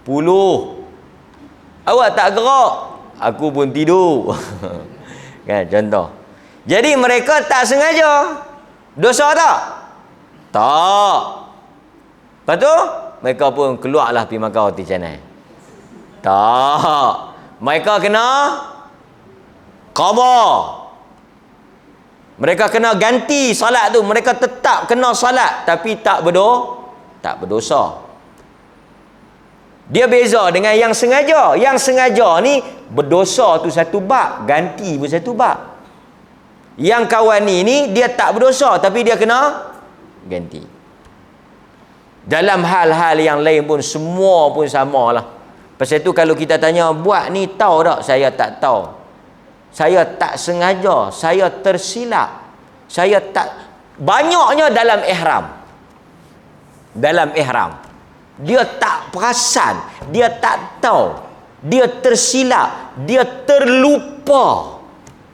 10. Awak tak gerak, aku pun tidur. Kan, contoh. Jadi mereka tak sengaja. Dosa tak? Tak. Lepas tu mereka pun keluarlah pergi makan roti canai. Tak. Mereka kena qadha. Mereka kena ganti salat tu. Mereka tetap kena salat tapi tak berdosa. Dia beza dengan yang sengaja. Yang sengaja ni berdosa tu satu bab, ganti pun satu bab. Yang kawan ni dia tak berdosa tapi dia kena ganti. Dalam hal-hal yang lain pun semua pun samalah. Pasal tu kalau kita tanya, buat ni tahu tak? Saya tak tahu. Saya tak sengaja, saya tersilap. Saya tak, banyaknya dalam ihram. Dalam ihram. Dia tak perasan, dia tak tahu. Dia tersilap, dia terlupa.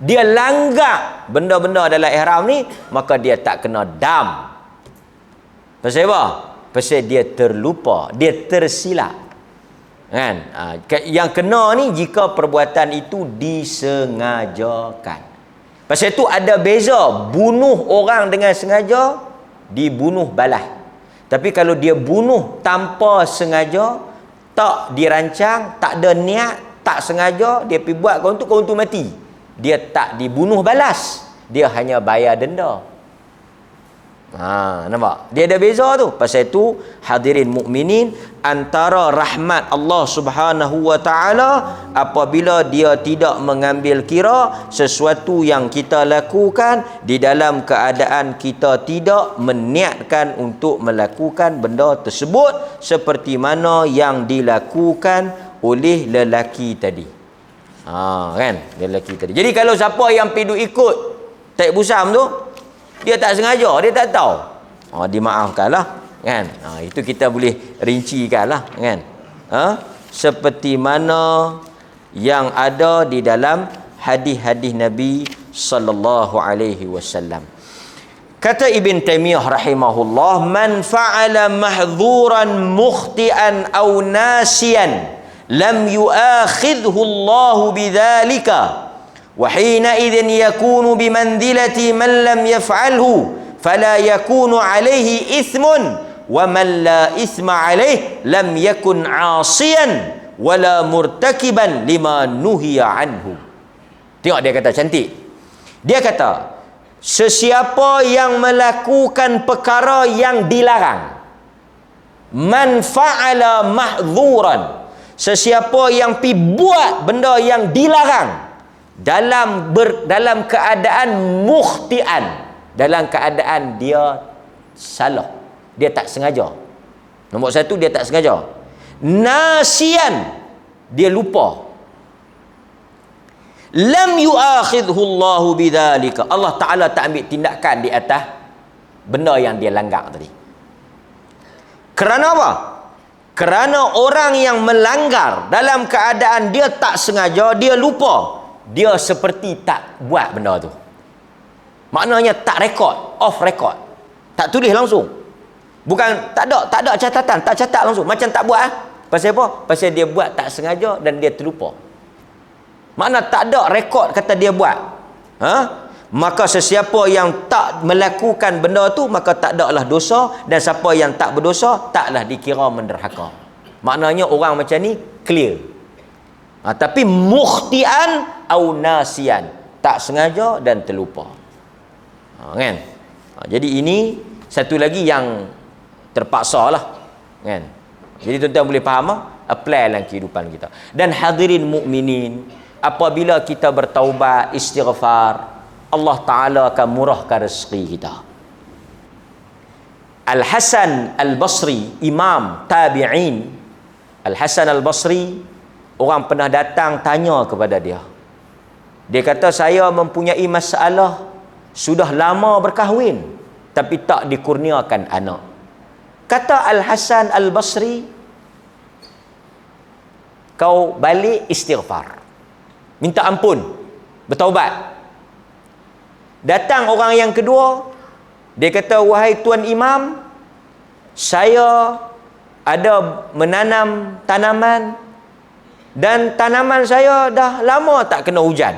Dia langgar benda-benda dalam ihram ni, maka dia tak kena dam. Pasal apa? Pasal dia terlupa, dia tersilap. Kan? Yang kena ni jika perbuatan itu disengajakan. Pasal itu ada beza bunuh orang dengan sengaja, dibunuh balas. Tapi kalau dia bunuh tanpa sengaja, tak dirancang, tak ada niat, tak sengaja, dia pergi buat kau tu mati. Dia tak dibunuh balas, dia hanya bayar denda. Nampak? Dia ada beza tu. Pasal itu hadirin mukminin, antara rahmat Allah Subhanahu wa taala apabila dia tidak mengambil kira sesuatu yang kita lakukan di dalam keadaan kita tidak meniatkan untuk melakukan benda tersebut, seperti mana yang dilakukan oleh lelaki tadi. Kan? Lelaki tadi. Jadi kalau siapa yang pergi ikut Taib Busam tu, dia tak sengaja, dia tak tahu, dimaafkanlah. Kan? Itu kita boleh rincikanlah. Kan? Seperti mana yang ada di dalam hadis-hadis Nabi sallallahu alaihi wasallam. Kata Ibn Taymiyah rahimahullah, man fa'ala mahdhuran mukhti'an aw nasiyan lam yu'akhidhu Allah bidzalika wa hina idzin yakunu bimanzilati man lam yaf'alhu fala yakunu alaihi ithmun wa man la ithma alaihi lam yakun 'asiyan wala murtakiban lima nuhiya anhu. Tengok dia kata cantik. Dia kata sesiapa yang melakukan perkara yang dilarang, man fa'ala mahdhuran, sesiapa yang pi buat benda yang dilarang dalam keadaan mukhtian, dalam keadaan dia salah, dia tak sengaja. Nombor satu, dia tak sengaja. Nasian, dia lupa. Lam yu'akhidhu Allahu bidzalika, Allah Ta'ala tak ambil tindakan di atas benda yang dia langgar tadi. Kerana apa? Kerana orang yang melanggar dalam keadaan dia tak sengaja, dia lupa, dia seperti tak buat benda tu. Maknanya tak rekod, off record. Tak tulis langsung. Bukan tak ada catatan, tak catat langsung, macam tak buat ah. Pasal apa? Pasal dia buat tak sengaja dan dia terlupa. Makna tak ada rekod kata dia buat. Maka sesiapa yang tak melakukan benda tu, maka tak ada lah dosa, dan siapa yang tak berdosa taklah dikira menderhaka. Maknanya orang macam ni clear. Tapi mukhtian au nasian, tak sengaja dan terlupa. Kan? Jadi ini satu lagi yang terpaksa lah, kan? Jadi tuan-tuan boleh faham, apply dalam kehidupan kita. Dan hadirin mukminin, apabila kita bertaubat, istighfar, Allah Ta'ala akan murahkan rezeki kita. Al-Hasan Al-Basri, imam tabi'in, Al-Hasan Al-Basri, orang pernah datang tanya kepada dia. Dia kata, saya mempunyai masalah, sudah lama berkahwin tapi tak dikurniakan anak. Kata Al-Hasan Al-Basri, kau balik istighfar, minta ampun, bertaubat. Datang orang yang kedua, dia kata, wahai tuan imam, saya ada menanam tanaman dan tanaman saya dah lama tak kena hujan.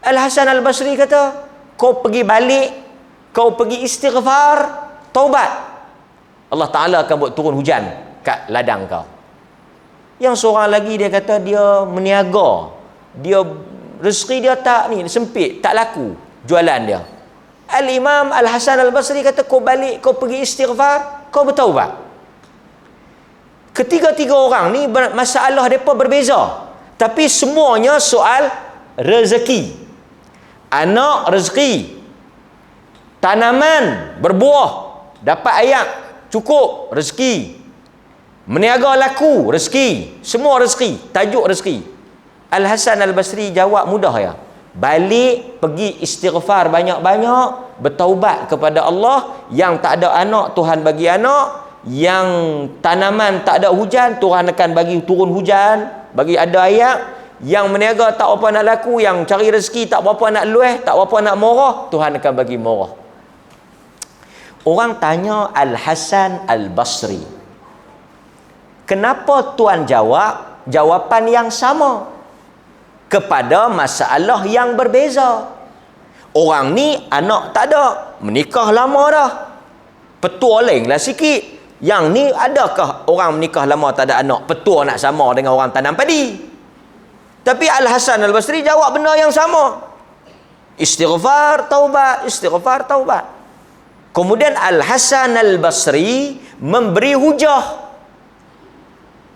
Al-Hasan Al-Basri kata, kau pergi balik, kau pergi istighfar, taubat, Allah Ta'ala akan buat turun hujan kat ladang kau. Yang seorang lagi dia kata, dia meniaga, dia rezeki dia tak ni, sempit, tak laku jualan dia. Al-Imam Al-Hasan Al-Basri kata, kau balik, kau pergi istighfar, kau bertaubat. Ketiga-tiga orang ni masalah mereka berbeza, tapi semuanya soal rezeki. Anak rezeki, tanaman berbuah, dapat ayak, cukup rezeki, meniaga laku rezeki, semua rezeki, tajuk rezeki. Al-Hasan Al-Basri jawab mudah ya, balik pergi istighfar banyak-banyak, bertaubat kepada Allah. Yang tak ada anak, Tuhan bagi anak. Yang tanaman tak ada hujan, Tuhan akan bagi turun hujan, bagi ada ayak. Yang meniaga tak apa nak laku, yang cari rezeki tak apa nak lueh, tak apa nak morah, Tuhan akan bagi morah. Orang tanya Al-Hasan Al-Basri, kenapa tuan jawab jawapan yang sama kepada masalah yang berbeza? Orang ni anak tak ada, menikah lama dah, petua lain lah sikit. Yang ni adakah orang menikah lama tak ada anak, petua nak sama dengan orang tanam padi? Tapi Al-Hasan Al-Basri jawab benda yang sama. Istighfar, taubat, istighfar, taubat. Kemudian Al-Hasan Al-Basri memberi hujah.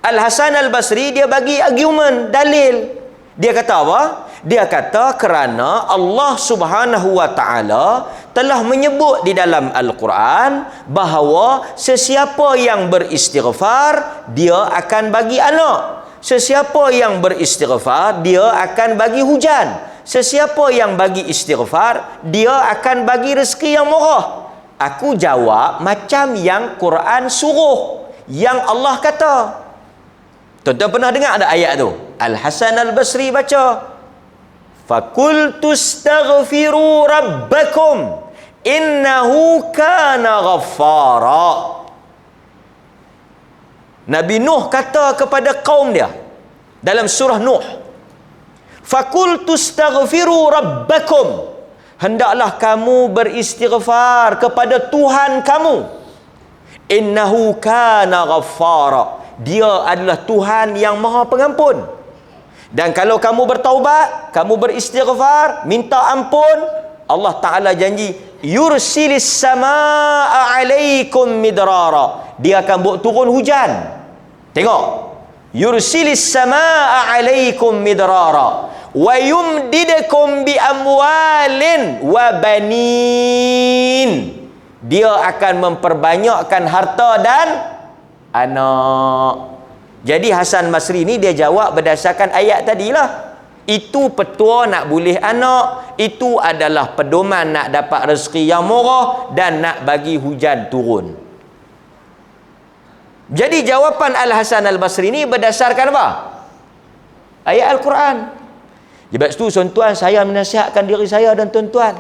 Al-Hasan Al-Basri dia bagi argument, dalil. Dia kata apa? Dia kata kerana Allah Subhanahu wa Ta'ala telah menyebut di dalam Al-Quran bahawa sesiapa yang beristighfar, dia akan bagi anak. Sesiapa yang beristighfar, dia akan bagi hujan. Sesiapa yang bagi istighfar, dia akan bagi rezeki yang murah. Aku jawab macam yang Quran suruh, yang Allah kata. Tuan-tuan pernah dengar ada ayat tu? Al-Hasan Al-Basri baca, "Fakultu astaghfiru rabbakum innahu kana ghaffara." Nabi Nuh kata kepada kaum dia dalam surah Nuh, "Fakultu astaghfiru rabbakum." Hendaklah kamu beristighfar kepada Tuhan kamu. Innahu kana ghaffara. Dia adalah Tuhan yang Maha Pengampun. Dan kalau kamu bertaubat, kamu beristighfar, minta ampun, Allah Ta'ala janji, yursilis samaa alaikum midrara. Dia akan buat turun hujan. Tengok. Yursilis samaa alaikum midrara. Wa yumdidukum bi amwalin wa banin. Dia akan memperbanyakkan harta dan anak. Jadi Hasan Basri ni dia jawab berdasarkan ayat tadilah. Itu petua nak boleh anak, itu adalah pedoman nak dapat rezeki yang murah dan nak bagi hujan turun. Jadi jawapan Al-Hasan Al-Basri ni berdasarkan apa? Ayat Al-Quran. Sebab itu tuan-tuan, saya menasihatkan diri saya dan tuan-tuan,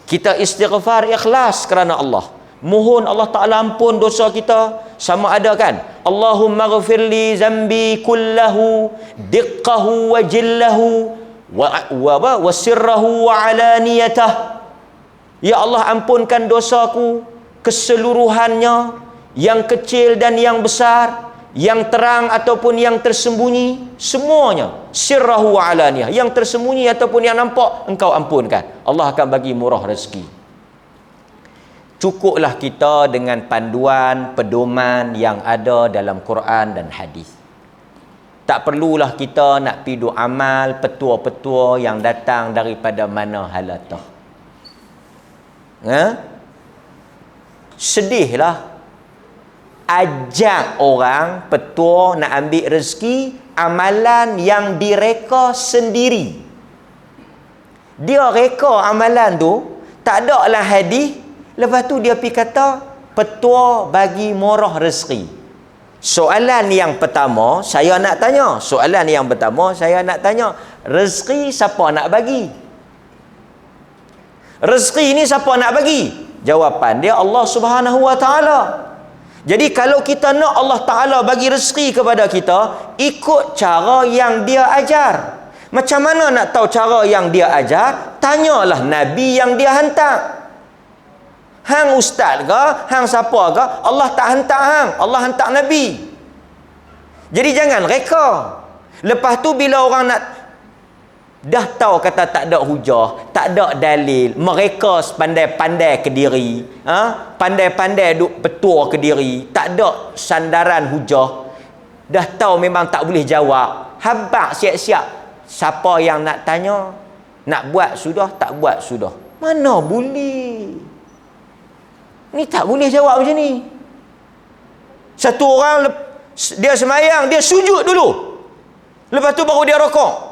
kita istighfar ikhlas kerana Allah. Mohon Allah Ta'ala ampun dosa kita. Sama ada kan, Allahumma ghafirli zambi kullahu diqqahu wa jillahu wa sirrahu wa alaniyatah. Ya Allah, ampunkan dosaku keseluruhannya, yang kecil dan yang besar, yang terang ataupun yang tersembunyi, semuanya. Sirrahu wa alaniyah, yang tersembunyi ataupun yang nampak, engkau ampunkan. Allah akan bagi murah rezeki. Cukuplah kita dengan panduan, pedoman yang ada dalam Quran dan hadis. Tak perlulah kita nak pidu amal petua-petua yang datang daripada mana halatah. Sedihlah ajak orang petua nak ambil rezeki amalan yang direka sendiri. Dia reka amalan tu, tak ada lah hadis. Lepas tu dia pergi kata petua bagi murah rezeki. Soalan yang pertama saya nak tanya, rezeki siapa nak bagi? Rezeki ni siapa nak bagi? Jawapan dia Allah Subhanahu Wa Taala. Jadi kalau kita nak Allah Ta'ala bagi rezeki kepada kita, ikut cara yang dia ajar. Macam mana nak tahu cara yang dia ajar? Tanyalah Nabi yang dia hantar. Hang ustaz ke, hang siapa ke, Allah tak hantar hang, Allah hantar Nabi. Jadi jangan reka. Lepas tu bila orang nak dah tahu kata tak ada hujah, tak ada dalil, mereka pandai-pandai ke diri, pandai-pandai duk petua ke diri, tak ada sandaran hujah, dah tahu memang tak boleh jawab, habaq siap-siap. Siapa yang nak tanya, nak buat sudah, tak buat sudah, mana boleh. Ni tak boleh jawab macam ni. Satu orang dia semayang, dia sujud dulu, lepas tu baru dia rokok.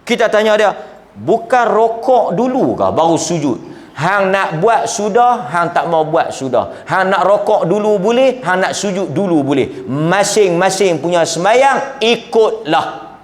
Kita tanya dia, bukan rokok dulu ke baru sujud? Hang nak buat sudah, hang tak mau buat sudah. Hang nak rokok dulu boleh, hang nak sujud dulu boleh. Masing-masing punya semayang, ikutlah.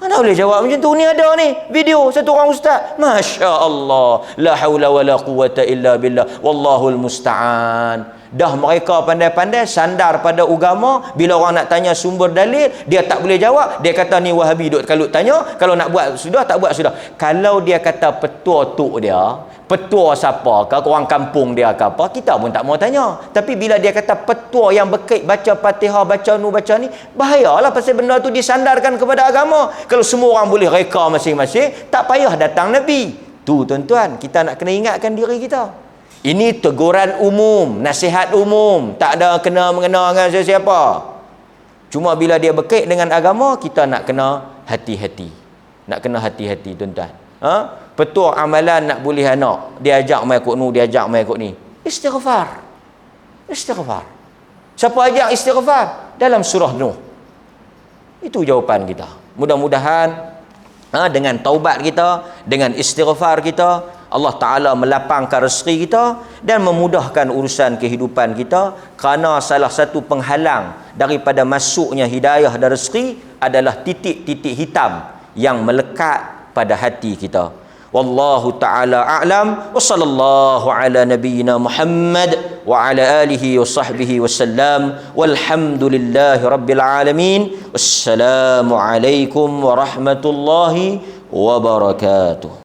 Mana boleh jawab macam tu? Ni ada ni video satu orang ustaz, Masya Allah, la hawla wa la quwata illa billah, wallahul musta'an. Dah mereka pandai-pandai sandar pada agama. Bila orang nak tanya sumber dalil, dia tak boleh jawab. Dia kata ni Wahabi duk kalut tanya, kalau nak buat sudah, tak buat sudah. Kalau dia kata petua tok dia, petua siapa ke, orang kampung dia ke apa, kita pun tak mau tanya. Tapi bila dia kata petua yang berkait baca Fatihah, baca nu, baca ni, bahayalah pasal benda tu disandarkan kepada agama. Kalau semua orang boleh reka masing-masing, tak payah datang Nabi. Tu tuan-tuan, kita nak kena ingatkan diri kita. Ini teguran umum, nasihat umum, tak ada kena-mengena dengan siapa. Cuma bila dia berkait dengan agama, kita nak kena hati-hati. Nak kena hati-hati tuan-tuan. Petua amalan nak boleh anak, dia ajak mai ikut nu, dia ajak mai ikut ni. Istighfar. Istighfar. Siapa ajak istighfar? Dalam surah Nuh. Itu jawapan kita. Mudah-mudahan dengan taubat kita, dengan istighfar kita, Allah Ta'ala melapangkan rezeki kita dan memudahkan urusan kehidupan kita. Kerana salah satu penghalang daripada masuknya hidayah dan rezeki adalah titik-titik hitam yang melekat pada hati kita. Wallahu ta'ala a'lam wa sallallahu ala nabiyyina Muhammad wa ala alihi wa sahbihi wasallam walhamdulillahi rabbil alamin. Wassalamu alaikum warahmatullahi wabarakatuh.